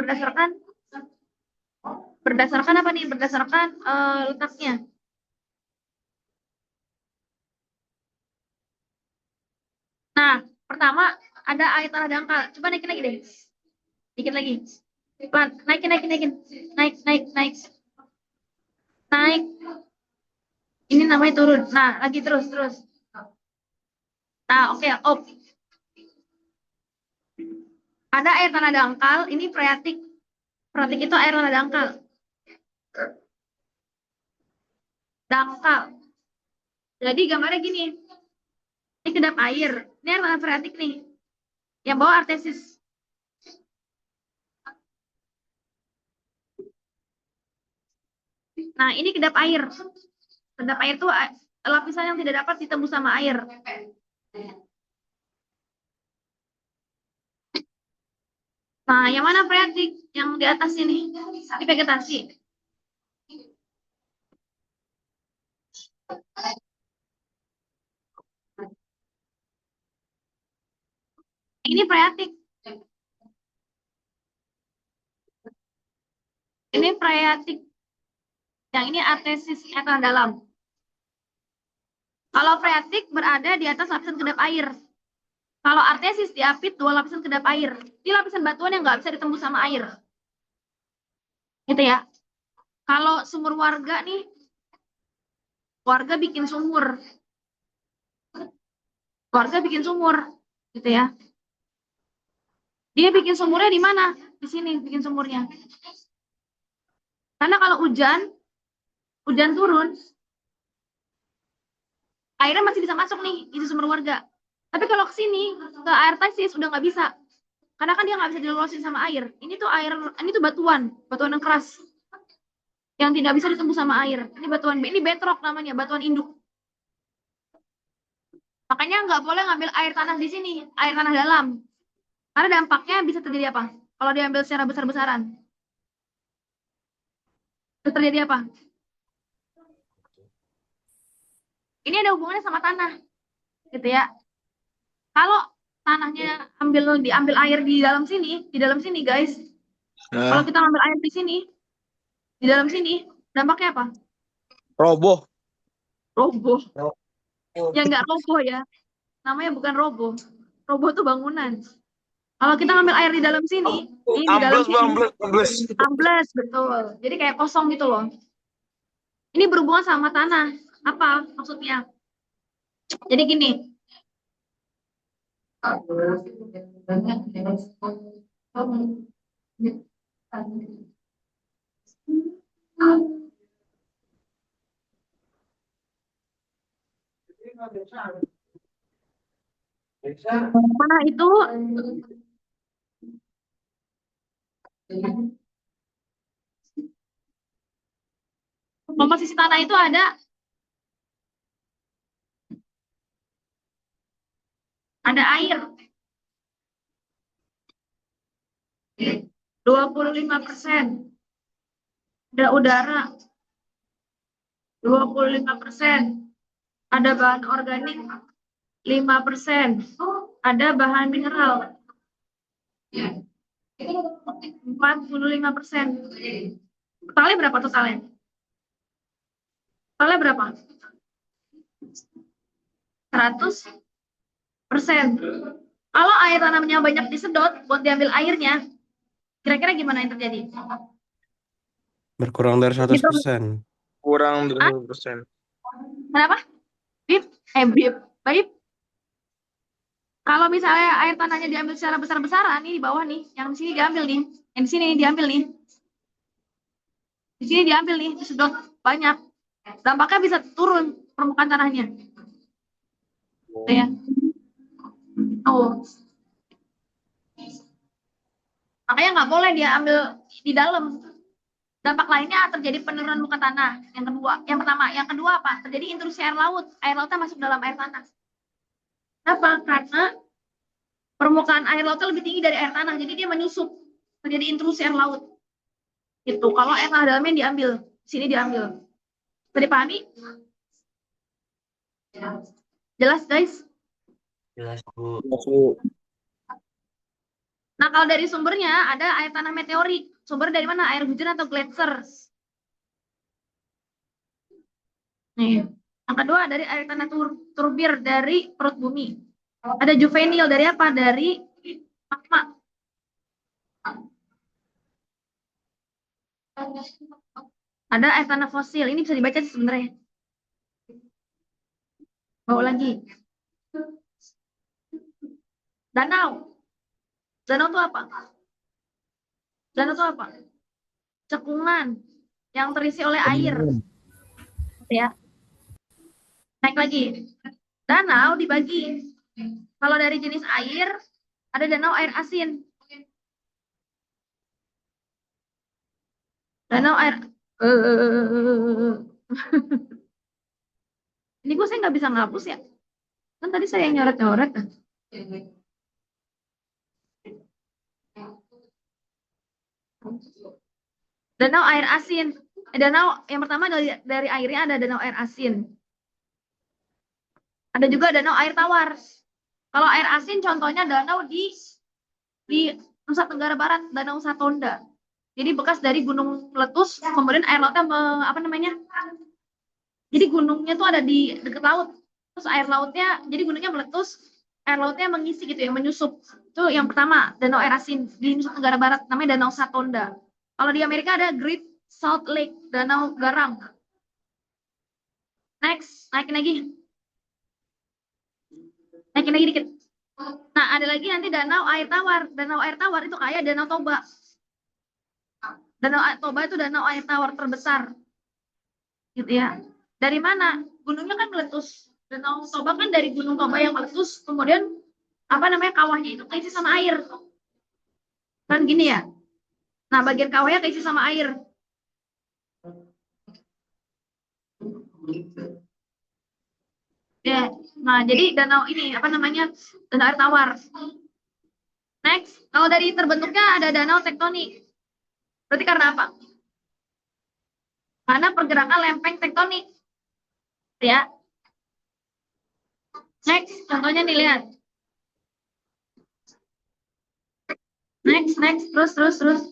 Berdasarkan apa nih? Berdasarkan letaknya. Nah, pertama ada air tanah dangkal. Coba naikin lagi deh. Dikit lagi. Pelan, naikin. Naik. Ini namanya turun. Nah, lagi terus. Nah, oke, op. Ada air tanah dangkal, ini freatik. Freatik itu air tanah dangkal. Jadi gambarnya gini. Ini kedap air. Ini air tanah freatik nih. Yang bawah artesis. Nah, ini kedap air. Kedap air itu lapisan yang tidak dapat ditembus sama air. Nah, yang mana freatik? Yang di atas ini. Di vegetasi. Ini freatik. Ini freatik. Yang ini artesis, air tanah dalam. Kalau freatik berada di atas lapisan kedap air. Kalau artesis diapit 2 lapisan kedap air. Ini lapisan batuan yang nggak bisa ditembus sama air. Gitu ya. Kalau sumur warga nih, warga bikin sumur. Gitu ya. Dia bikin sumurnya di mana? Di sini bikin sumurnya. Karena kalau hujan turun, airnya masih bisa masuk nih, isi sumur warga. Tapi kalau ke sini, ke air tesis udah nggak bisa. Karena kan dia nggak bisa dilolosin sama air. Ini tuh batuan yang keras. Yang tidak bisa ditembus sama air. Ini bedrock namanya, batuan induk. Makanya nggak boleh ngambil air tanah di sini, air tanah dalam. Karena dampaknya bisa terjadi apa? Kalau diambil secara besar-besaran. Bisa terjadi apa? Ini ada hubungannya sama tanah. Gitu ya. Kalau tanahnya diambil air di dalam sini guys. Kalau kita ngambil air di sini, di dalam sini, dampaknya apa?
Roboh.
Ya nggak roboh ya. Namanya bukan roboh. Roboh itu bangunan. Kalau kita ngambil air di dalam sini, ini di dalam
Ambles, Bu,
sini,
ambles.
ambles, betul. Jadi kayak kosong gitu loh. Ini berhubungan sama tanah. Apa maksudnya? Jadi gini. Tanah itu komposisi tanah itu ada air 25%, ada udara 25%, ada bahan organik 5%, ada bahan mineral 45%. Totalnya berapa totalnya? Totalnya berapa? 100%. Kalau air tanamnya banyak disedot buat diambil airnya, kira-kira gimana yang terjadi?
Berkurang dari 100%.
Kurang dari 100%.
Kenapa? Bib? Bib? Kalau misalnya air tanahnya diambil secara besar-besaran, nih di bawah nih, yang di sini diambil nih, yang di sini diambil nih, di sini diambil nih, disedot banyak, dampaknya bisa turun permukaan tanahnya. Gitu ya. Oh. Makanya nggak boleh dia ambil di dalam. Dampak lainnya terjadi penurunan muka tanah. Yang pertama, yang kedua apa? Terjadi intrusi air laut. Air lautnya masuk dalam air tanah. Kenapa? Karena permukaan air lautnya lebih tinggi dari air tanah, jadi dia menyusup. Terjadi intrusi air laut. Itu kalau air tanah dalamnya diambil, sini diambil. Bisa dipahami? Jelas, guys?
Jelas, Bu.
Nah, kalau dari sumbernya ada air tanah meteorik. Sumber dari mana? Air hujan atau gletser. Nih. Yang kedua dari air tanah turbir dari perut bumi. Ada juvenil dari apa? Dari magma. Ada air tanah fosil. Ini bisa dibaca sih sebenarnya. Bawa lagi. Danau. Danau itu apa? Danau itu apa? Cekungan yang terisi oleh air. Ya. Naik lagi. Danau dibagi. Kalau dari jenis air, ada danau air asin. Danau air. Ini gue saya nggak bisa ngapus ya. Kan tadi saya yang nyoret-nyoret. Danau air asin. Danau yang pertama dari airnya ada danau air asin. Ada juga danau air tawar. Kalau air asin contohnya danau di Nusa Tenggara Barat, Danau Satonda. Jadi bekas dari gunung meletus, kemudian air lautnya apa namanya? Jadi gunungnya tuh ada di dekat laut. Terus air lautnya, jadi gunungnya meletus, air lautnya mengisi gitu ya, menyusup. Itu yang pertama, danau air asin di Nusa Tenggara Barat, namanya Danau Satonda. Kalau di Amerika ada Great Salt Lake, danau garam. Next, naikin lagi. Naikin lagi dikit. Nah, ada lagi nanti danau air tawar. Danau air tawar itu kayak Danau Toba. Danau Toba itu danau air tawar terbesar. Gitu ya. Dari mana? Gunungnya kan meletus. Danau Toba kan dari Gunung Toba yang meletus, kemudian apa namanya kawahnya itu keisi sama air. Kan gini ya. Nah, bagian kawahnya keisi sama air. Ya, nah jadi danau ini apa namanya? Danau air tawar. Next, kalau dari terbentuknya ada danau tektonik. Berarti karena apa? Karena pergerakan lempeng tektonik. Ya. Next, contohnya nih lihat. Next, terus.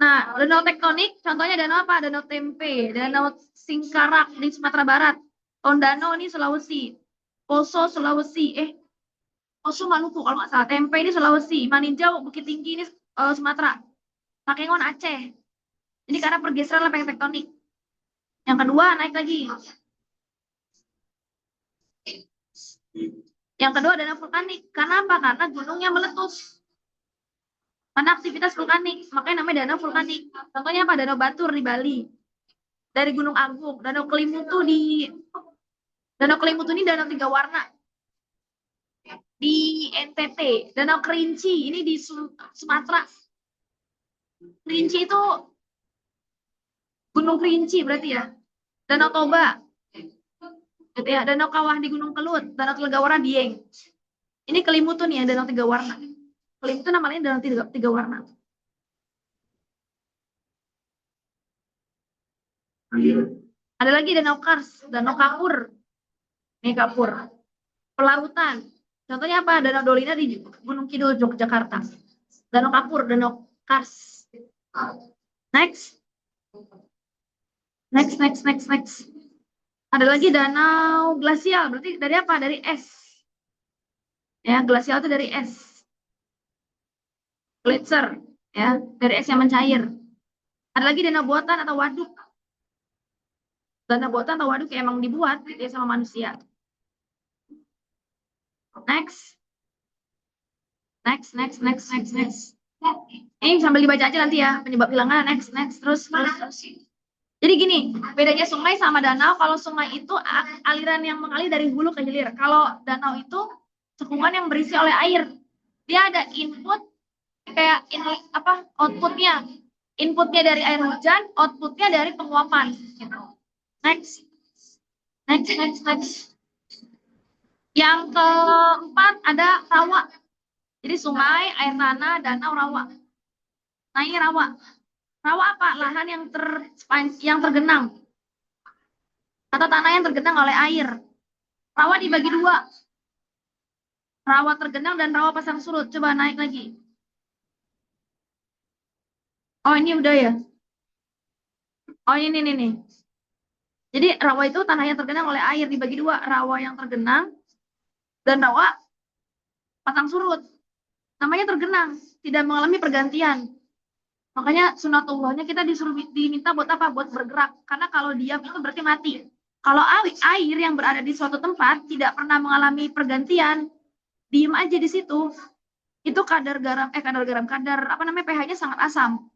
Nah, danau tektonik, contohnya danau apa? Danau Tempe, Danau Singkarak di Sumatera Barat, Tondano ini Sulawesi, Poso Sulawesi, Poso Maluku kalau nggak salah. Tempe ini Sulawesi. Maninjau Bukit Tinggi ini Sumatera. Takengon Aceh. Ini karena pergeseran lempeng tektonik. Yang kedua naik lagi. Yang kedua danau vulkanik. Karena apa? Karena gunungnya meletus. Karena aktivitas vulkanik. Makanya namanya danau vulkanik. Contohnya apa? Danau Batur di Bali. Dari Gunung Agung. Danau Kelimutu ini danau 3 warna. Di NTT. Danau Kerinci ini di Sumatera. Kerinci itu Gunung Kerinci berarti ya. Danau Toba. Gitu ya. Danau Kawah di Gunung Kelut. Danau Telaga Warna Dieng. Ini Kelimutu nih ya, danau 3 warna. Kelimutu namanya danau 3 warna. Ada lagi danau Kars, danau Kapur. Nih Kapur. Pelautan. Contohnya apa? Danau Dolina di Gunung Kidul, Yogyakarta. Danau Kapur, danau Kars. Next. Ada lagi danau glasial, berarti dari apa? Dari es. Ya, glasial itu dari es. Glacier, ya, dari es yang mencair. Ada lagi danau buatan atau waduk. Danau buatan atau waduk yang emang dibuat gitu ya, sama manusia. Next. Ini sambil dibaca aja nanti ya, penyebab hilangnya. Next, terus. Jadi gini, bedanya sungai sama danau. Kalau sungai itu aliran yang mengalir dari hulu ke hilir. Kalau danau itu cekungan yang berisi oleh air. Dia ada input kayak ini apa? Outputnya. Inputnya dari air hujan, outputnya dari penguapan. Gitu. Next. Yang keempat ada rawa. Jadi sungai, air tanah, danau, rawa. Nah ini rawa. Rawa apa? Lahan yang tergenang. Atau tanah yang tergenang oleh air. Rawa dibagi 2. Rawa tergenang dan rawa pasang surut. Coba naik lagi. Oh ini udah ya. Oh ini nih. Jadi rawa itu tanah yang tergenang oleh air dibagi 2. Rawa yang tergenang dan rawa pasang surut. Namanya tergenang, tidak mengalami pergantian. Makanya sunatullahnya kita diminta buat apa? Buat bergerak. Karena kalau diam itu berarti mati. Kalau air yang berada di suatu tempat tidak pernah mengalami pergantian, diem aja di situ, itu kadar pH-nya sangat asam.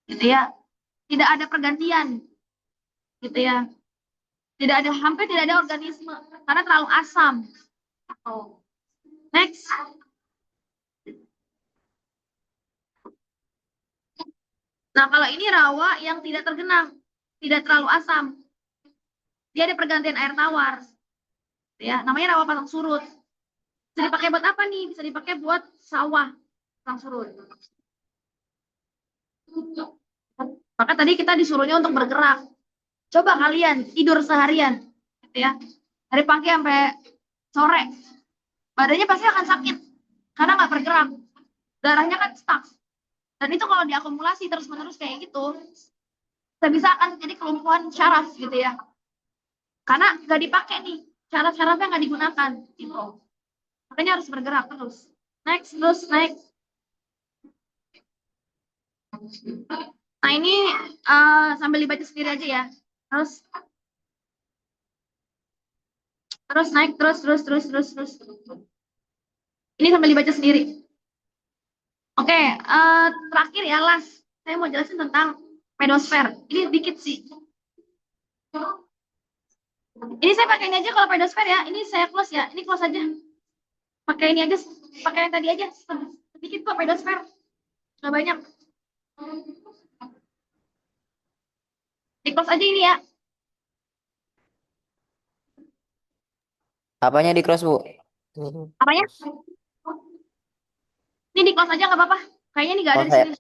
Gitu ya. Tidak ada pergantian. Gitu ya. Hampir tidak ada organisme karena terlalu asam. Next. Nah, kalau ini rawa yang tidak tergenang, tidak terlalu asam. Dia ada pergantian air tawar. Ya, namanya rawa pasang surut. Bisa dipakai buat apa nih? Bisa dipakai buat sawah pasang surut. Maka tadi kita disuruhnya untuk bergerak. Coba kalian tidur seharian, gitu ya. Dari pagi sampai sore. Badannya pasti akan sakit karena nggak bergerak. Darahnya kan stuck. Dan itu kalau diakumulasi terus-menerus kayak gitu, bisa akan terjadi kelumpuhan syaraf gitu ya. Karena nggak dipakai nih, syaraf-syarafnya nggak digunakan gitu. Makanya harus bergerak terus. Next. Nah ini sambil dibaca sendiri aja ya. Terus naik terus. Ini sambil dibaca sendiri. Oke, terakhir ya, last. Saya mau jelasin tentang pedosfer. Ini dikit sih. Ini saya pakai ini aja kalau pedosfer ya. Ini saya close ya. Ini close aja. Pakai ini aja. Pakai yang tadi aja. Sedikit kok pedosfer. Nggak banyak. Di close aja ini ya.
Apanya di cross, Bu?
Apanya? Ini di close aja nggak apa-apa. Kayaknya ini nggak ada di sini.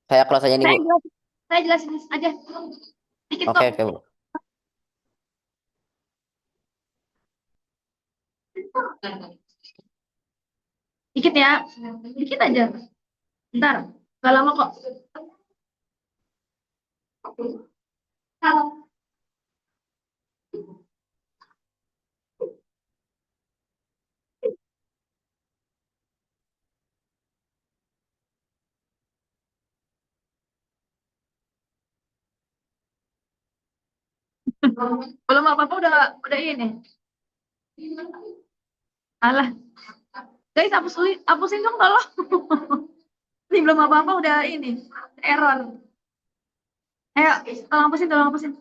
Saya close aja nih, Bu.
Saya jelasin aja. Dikit kok.
Oke, Bu.
Dikit ya. Dikit aja. Bentar. Gak lama kok. Belum apa-apa udah ini. Alah, guys, hapusin dong tolong. Ini belum apa-apa udah ini. Error. Ayo, tolong hapusin.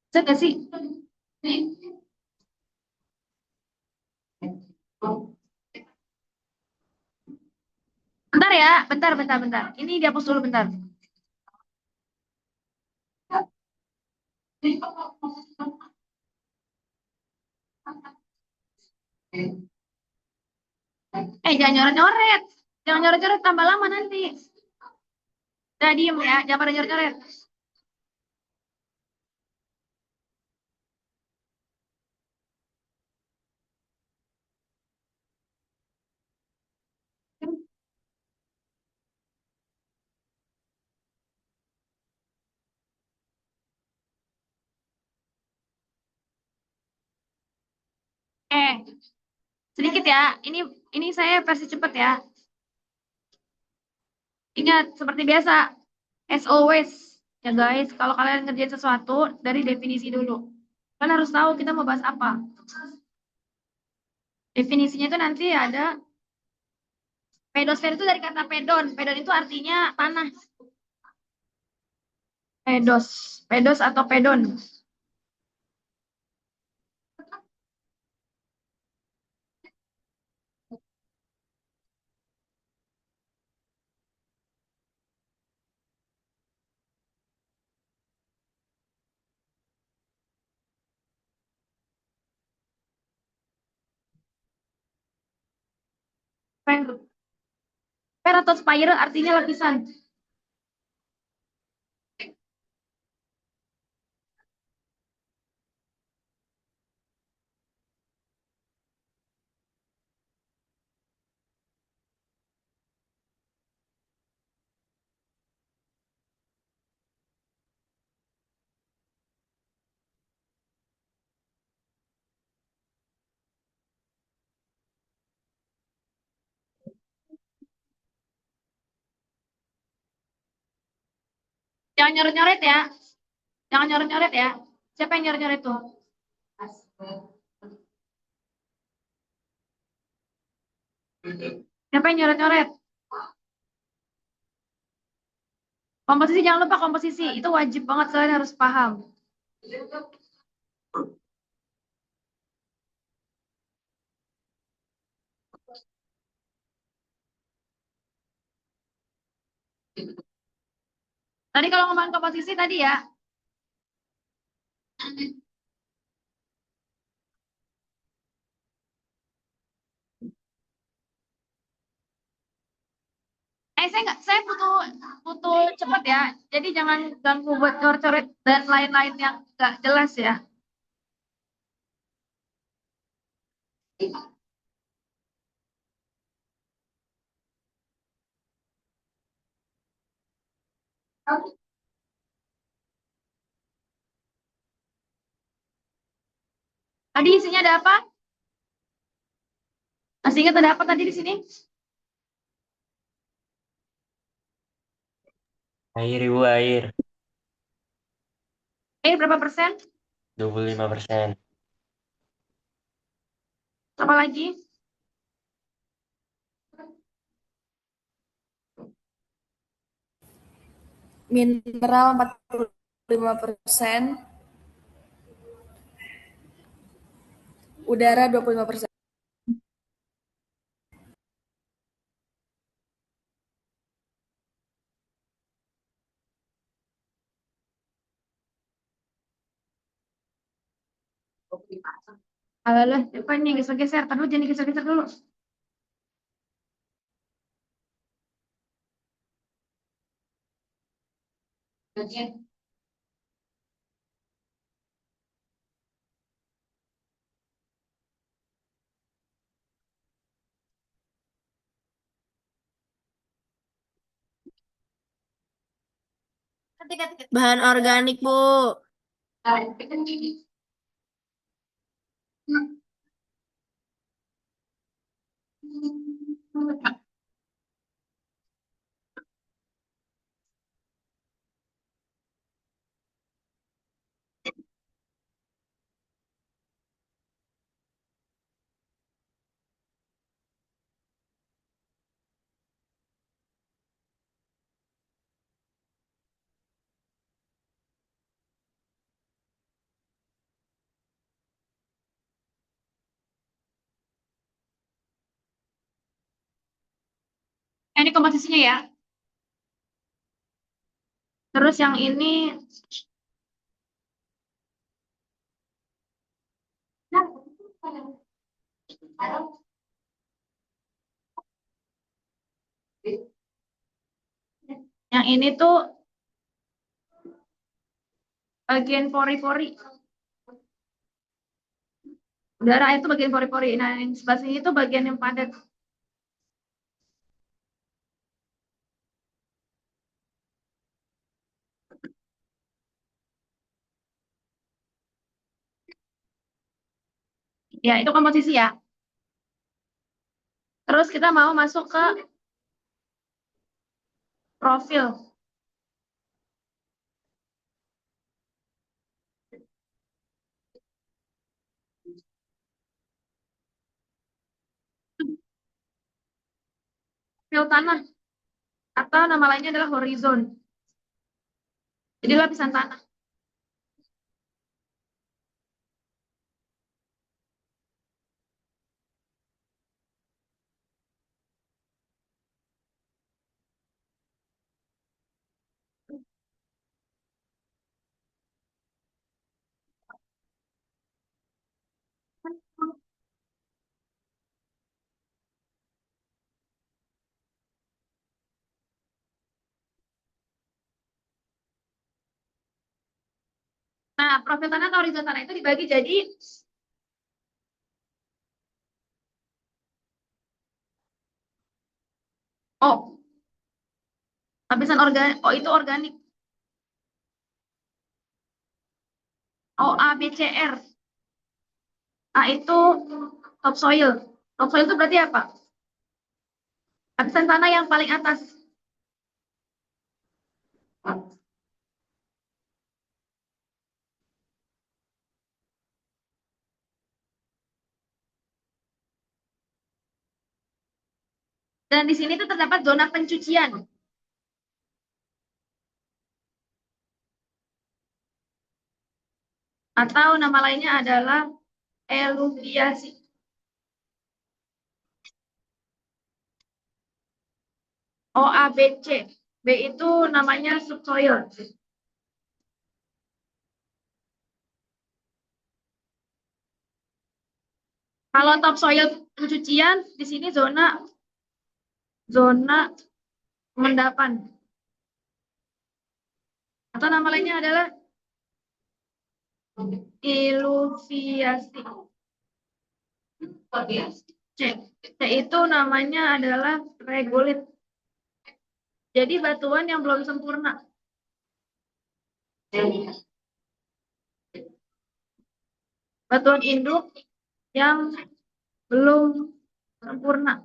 Bisa nggak sih? Bentar ya, bentar. Ini dihapus dulu bentar. Jangan nyoret-nyoret. Jangan nyoret-nyoret tambah lama nanti. Udah diem ya, jangan pada nyoret-nyoret. Eh, sedikit ya. Ini saya versi cepat ya. Ingat, seperti biasa, as always, ya guys, kalau kalian ngerjain sesuatu, dari definisi dulu. Kalian harus tahu kita mau bahas apa. Definisinya itu nanti ada, pedosfer itu dari kata pedon. Pedon itu artinya tanah. Pedos atau pedon. Per atau spire artinya lapisan. Jangan nyoret-nyoret ya. Jangan nyoret-nyoret ya. Siapa yang nyoret-nyoret tuh? Siapa yang nyoret-nyoret? Komposisi, jangan lupa komposisi. Itu wajib banget, kalian harus paham. Tadi kalau ngomongin komposisi tadi ya, saya butuh cepet ya. Jadi jangan ganggu buat coret-coret dan lain-lain yang nggak jelas ya. Tadi isinya ada apa? Masih ingat ada apa tadi di sini?
Air, Ibu, air.
Berapa persen?
25%.
Apa lagi?
Mineral 45%, udara 25%.
Alah, apa ini geser-geser? Tadi jangan digeser-geser dulu.
Bahan organik, Bu.
Ini komposisinya ya. Terus yang ini tuh bagian pori-pori. Darah itu bagian pori-pori. Nah, yang sebelah sini itu bagian yang padat. Ya, itu komposisi ya. Terus kita mau masuk ke profil. Profil tanah. Atau nama lainnya adalah horizon. Jadi lapisan tanah. Nah, profil tanah atau horizon tanah itu dibagi jadi O. Lapisan organik, O itu organik. O, A, B, C, R. A itu topsoil. Topsoil itu berarti apa? Lapisan tanah yang paling atas. Dan di sini tuh terdapat zona pencucian. Atau nama lainnya adalah eluviasi. O, A, B, C. B itu namanya subsoil. Kalau topsoil pencucian, di sini zona pengendapan. Atau nama lainnya adalah eluviasi. C. C itu namanya adalah regolit. Jadi batuan yang belum sempurna. Batuan induk yang belum sempurna.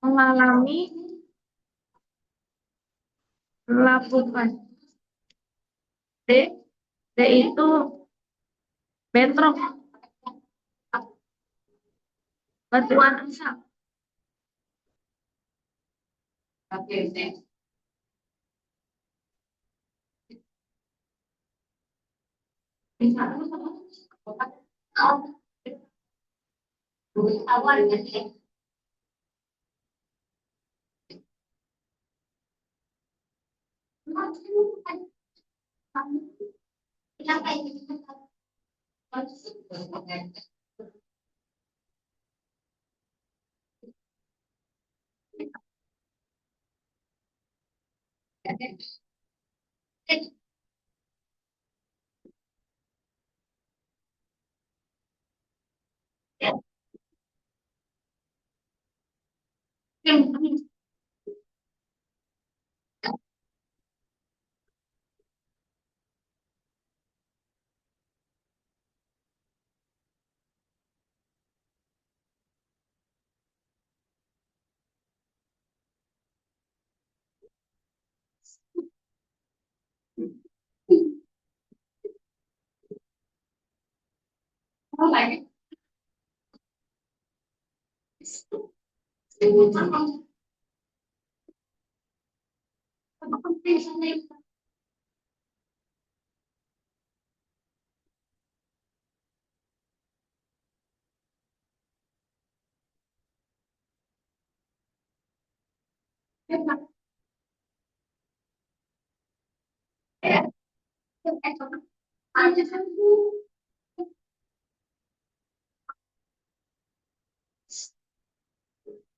Mengalami lapukan. D. D itu bentrok. Batuan asap.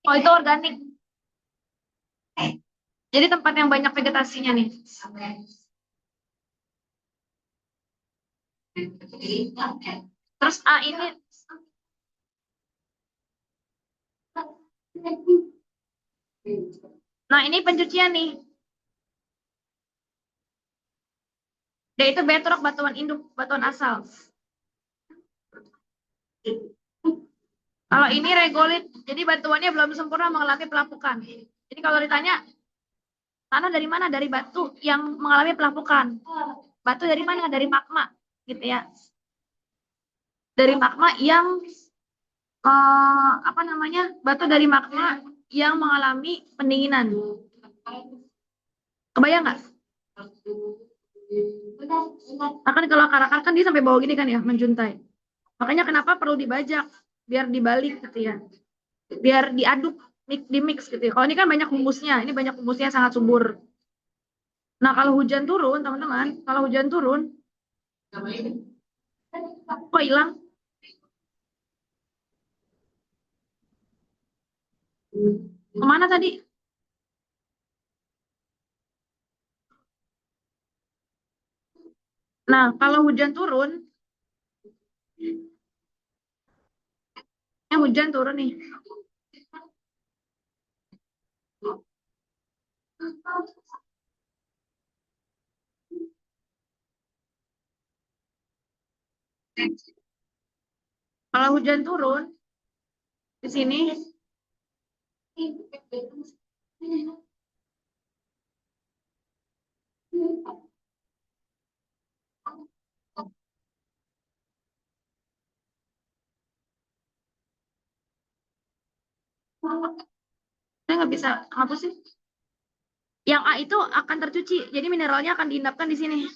Oh, itu organik. Jadi tempat yang banyak vegetasinya nih. Terus A ini nah ini pencucian nih. D itu bedrock, batuan induk, batuan asal. Kalau ini regolit, jadi batuannya belum sempurna mengalami pelapukan. Jadi kalau ditanya, tanah dari mana? Dari batu yang mengalami pelapukan. Batu dari mana? Dari magma, gitu ya. Dari magma yang apa namanya? Batu dari magma yang mengalami pendinginan. Kebayang nggak? Akan kalau akar-akar kan dia sampai bawah gini kan ya, menjuntai. Makanya kenapa perlu dibajak biar dibalik gitu ya. Biar diaduk, di mix gitu ya. Kalau ini kan banyak humusnya, ini banyak humusnya sangat subur. Nah, kalau hujan turun, teman-teman, kalau hujan turun, kok hilang? Kemana tadi? Nah, kalau hujan turun, hujan turun nih. Kalau hujan turun, di sini, saya nggak bisa hapus sih. Yang A itu akan tercuci, jadi mineralnya akan diendapkan di sini.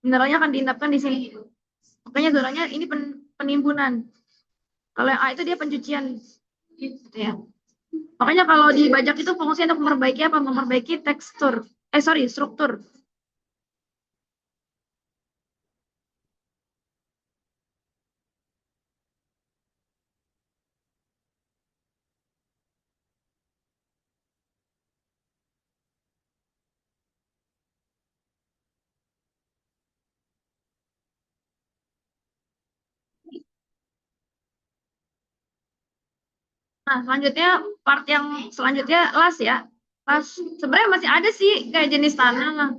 Mineralnya akan diendapkan di sini. Makanya zonanya ini penimbunan. Kalau yang A itu dia pencucian, gitu ya. Makanya kalau dibajak itu fungsinya untuk memperbaiki apa? Memperbaiki tekstur. Struktur. Nah, selanjutnya part yang selanjutnya las ya. Las sebenarnya masih ada sih kayak jenis tanah.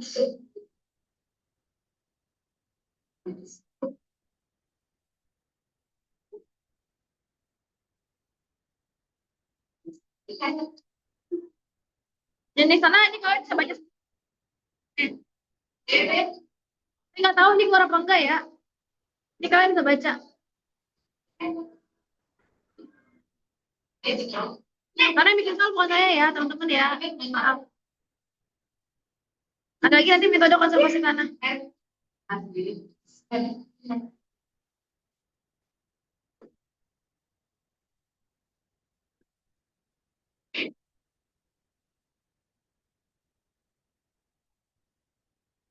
Jenis tanah ini kalian bisa baca. Ini nggak tahu ini keluar apa enggak ya. Ini kalian bisa baca. Karena yang bikin salah bukan saya ya, teman-teman ya. Maaf. Ada lagi nanti metode konservasi tanah.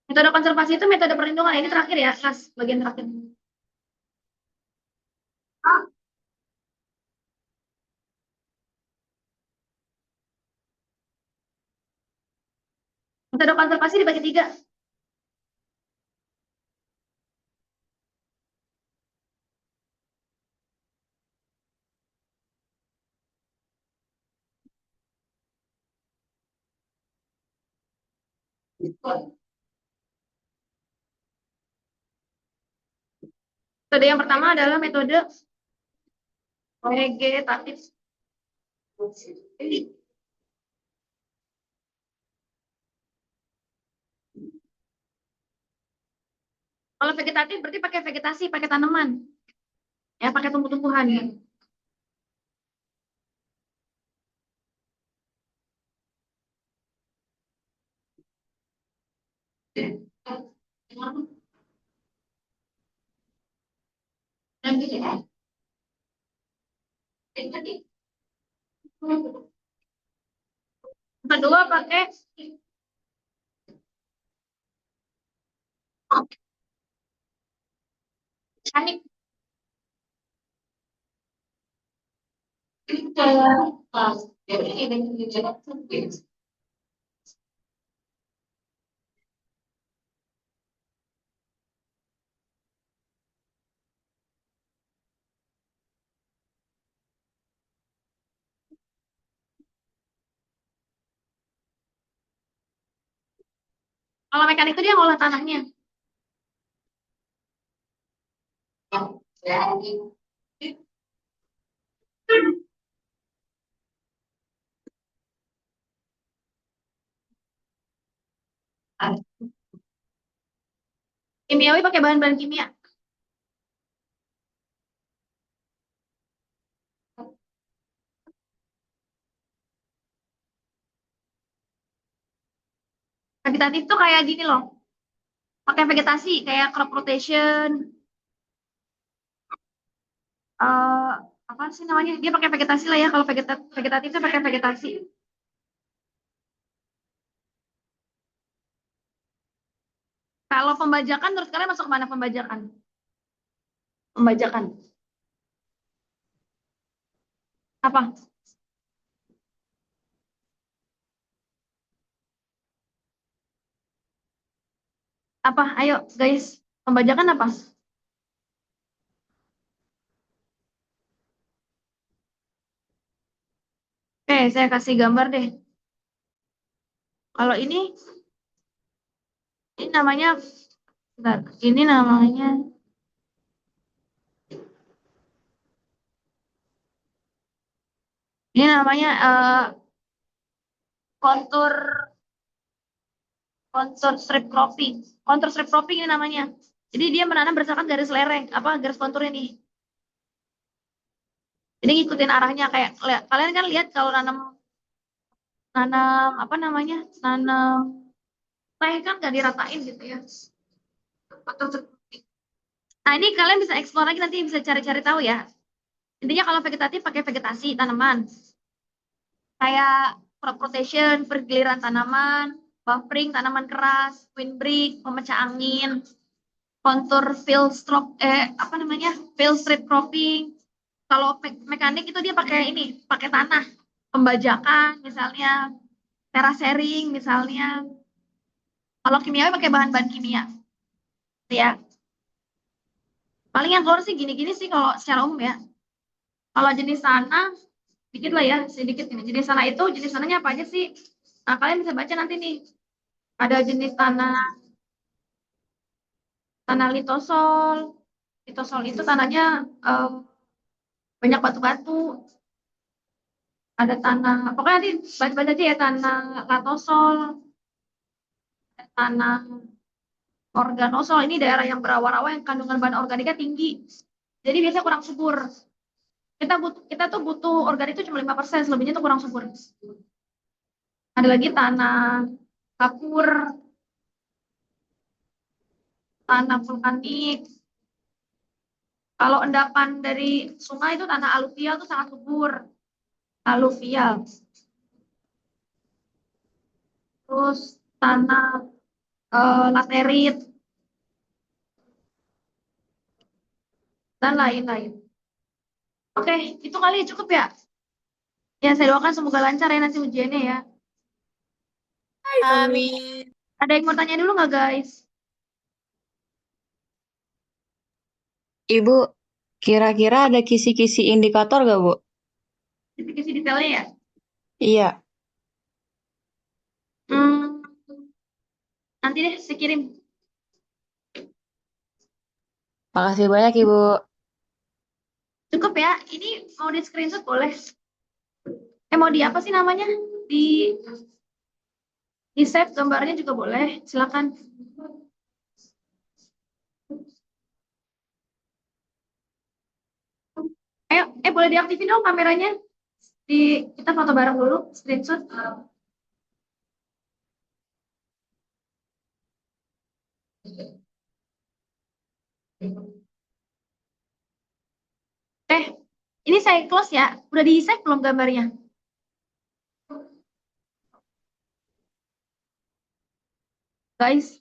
Metode konservasi itu metode perlindungan. Ini terakhir ya, kelas bagian terakhir. Metode konservasi dibagi 3. Metode yang pertama adalah metode vegetatif. Kalau vegetatif berarti pakai vegetasi, pakai tanaman. Ya, pakai tumbuh-tumbuhan ya. Kedua pakai panik. Kalau mekanik itu dia ngolah tanahnya. Kimiawi pakai bahan-bahan kimia. Vegetatif tuh kayak gini loh. Pakai vegetasi kayak crop rotation. eh apa sih namanya? Dia pakai vegetasi lah ya. Kalau vegetatif tuh pakai vegetasi. Kalau pembajakan menurut kalian masuk mana pembajakan? Pembajakan. Apa? Apa? Ayo guys. Pembajakan apa? Oke, saya kasih gambar deh. Kalau ini namanya, bentar, ini namanya kontur kontur strip cropping. Kontur strip cropping ini namanya. Jadi dia menanam berdasarkan garis lereng, apa garis kontur ini. Jadi ngikutin arahnya kayak kalian kan lihat kalau nanam apa namanya? Nanam teh kan gak diratain gitu ya. Kontur strip cropping. Nah, ini kalian bisa explore lagi nanti bisa cari-cari tahu ya. Intinya kalau vegetatif pakai vegetasi tanaman. Kayak crop rotation, pergiliran tanaman, buffering tanaman keras, windbreak, pemecah angin, kontur field stroke apa namanya? Field strip cropping. Kalau mekanik itu dia pakai ini, pakai tanah, pembajakan misalnya, terasering misalnya. Kalau kimiawi pakai bahan-bahan kimia. Ya. Paling yang keluar sih gini-gini sih kalau secara umum ya. Kalau jenis tanah dikit lah ya, sedikit ini. Jenis tanah itu jenis tanahnya apa aja sih? Nah, kalian bisa baca nanti nih. Ada jenis tanah litosol. Litosol itu tanahnya banyak batu-batu. Ada tanah, pokoknya nanti baca-baca aja ya, tanah latosol, tanah organosol. Ini daerah yang berawa-rawa yang kandungan bahan organiknya tinggi. Jadi biasanya kurang subur. Kita tuh butuh organik itu cuma 5%, selebihnya tuh kurang subur. Ada lagi tanah kapur, tanah vulkanik. Kalau endapan dari sungai itu tanah aluvial itu sangat subur. Aluvial. Terus tanah laterit dan lain-lain. Oke, itu kali cukup ya. Ya, saya doakan semoga lancar ya nanti ujiannya ya.
Amin.
Ada yang mau tanya dulu nggak guys?
Ibu, kira-kira ada kisi-kisi indikator gak, Bu?
Kisi-kisi detailnya ya.
Iya.
Hmm, nanti deh saya kirim.
Makasih banyak, Ibu.
Cukup ya. Ini mau di screenshot boleh. Mau di apa sih namanya? Di save gambarnya juga boleh. Silakan. Boleh diaktifin dong kameranya. Kita foto bareng dulu, screenshot. Ini saya close ya. Udah di-save belum gambarnya? Guys,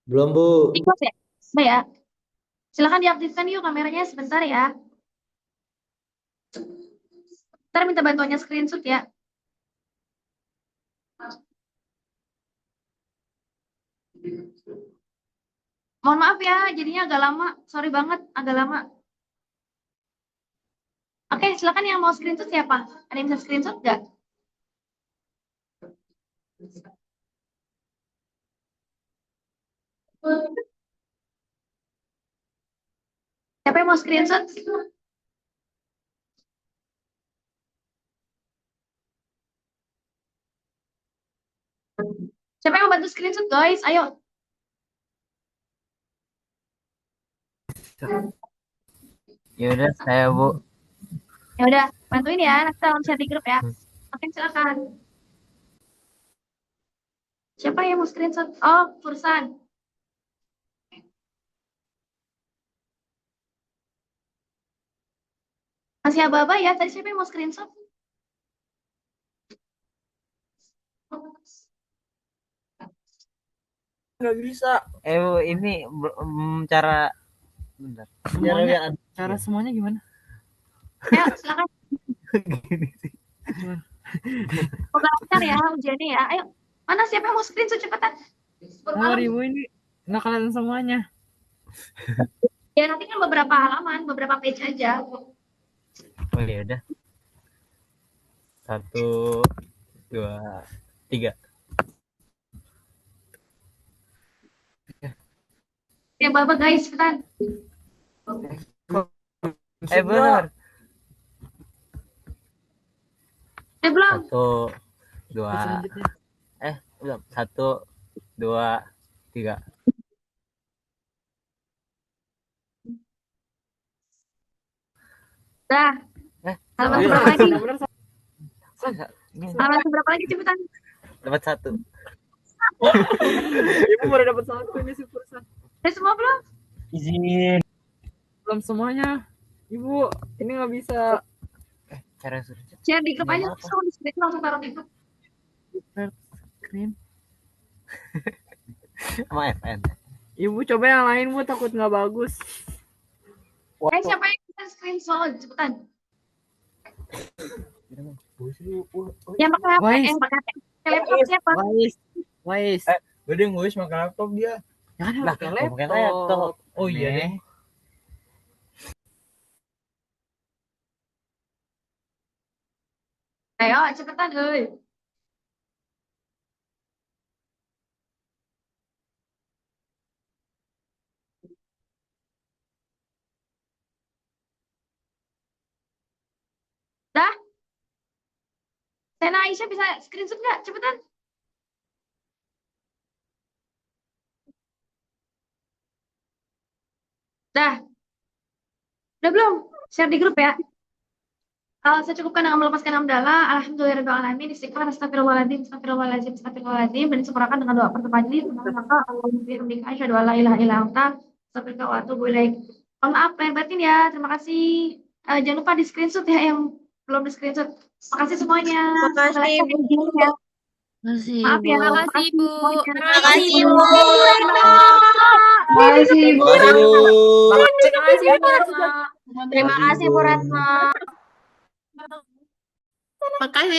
Belum, Bu.
di close ya? Sudah ya. Silahkan diaktifkan yuk kameranya sebentar ya. Ntar minta bantuannya screenshot ya. Mohon maaf ya, jadinya agak lama. Sorry banget, agak lama. Oke, silakan yang mau screenshot siapa? Ada yang bisa screenshot nggak? Siapa yang mau screenshot? Siapa yang mau bantu screenshot, guys? Ayo.
Ya udah saya Bu.
Ya udah, bantuin ya. Nanti tolong share di grup ya. Oke, silakan. Siapa yang mau screenshot? Oh, Fursan. Masih aba-aba ya? Tadi siapa yang mau screenshot?
Nggak bisa.
Bu, ini cara bentar.
Cara semuanya gimana?
Ayo, silakan.
Gini sih.
Semoga lancar ya ujiannya ya. Ayo, mana siapa yang mau screenshot cepetan?
Ibu ini nggak kelihatan semuanya.
Ya nanti kan beberapa halaman, beberapa page aja.
Oh ya udah. 1, 2, 3.
Ya bapak guys, cepetan.
Benar.
Belum.
1, 2. Belum. 1, 2, 3.
Dah. Halaman seberapa lagi?
Ini
Halaman seberapa lagi cepetan?
dapat 1.
Ibu baru dapat 1 ini si Fursan.
Udah semua belum?
Izin.
Belum semuanya. Ibu, ini nggak bisa.
Cara suruh
Share di grup aja, langsung di screen langsung taruh di grup.
Screen.
sama FN.
Ibu coba yang lain, Bu, takut nggak bagus.
Siapa yang bisa screenshot cepetan? Yang pakai HP,
Wais.
yang pakai laptop siapa?
Wais.
Udah nguis makan laptop dia.
Jangan
Lah,
pakai
pakai
laptop.
laptop.
Oh iya deh.
Ayo cepetan, euy. Dah? Sena Aisyah bisa screenshot nggak? Cepetan. Dah. Udah belum? Share di grup ya. Saya cukupkan dengan melepaskan hamdalah. Alhamdulillahirrahmanirrahim. Istighfar, astagfirullahaladzim, astagfirullahaladzim, astagfirullahaladzim. Dan disempurnakan dengan doa pertemuan ini. Maka Allahumma bihamdika asyhadu an la ilaha illa anta astaghfiruka wa atubu ilaik. Mohon maaf lahir batin ya. Terima kasih. Jangan lupa di screenshot ya yang belum di screenshot. Makasih semuanya.
Makasih, Bu.
Makasih,
Maaf ya.
Bu.
Makasih Bu.
Makasih, Bu.
Makasih, Bu.
Terima kasih, Bu Retno.
Makasih.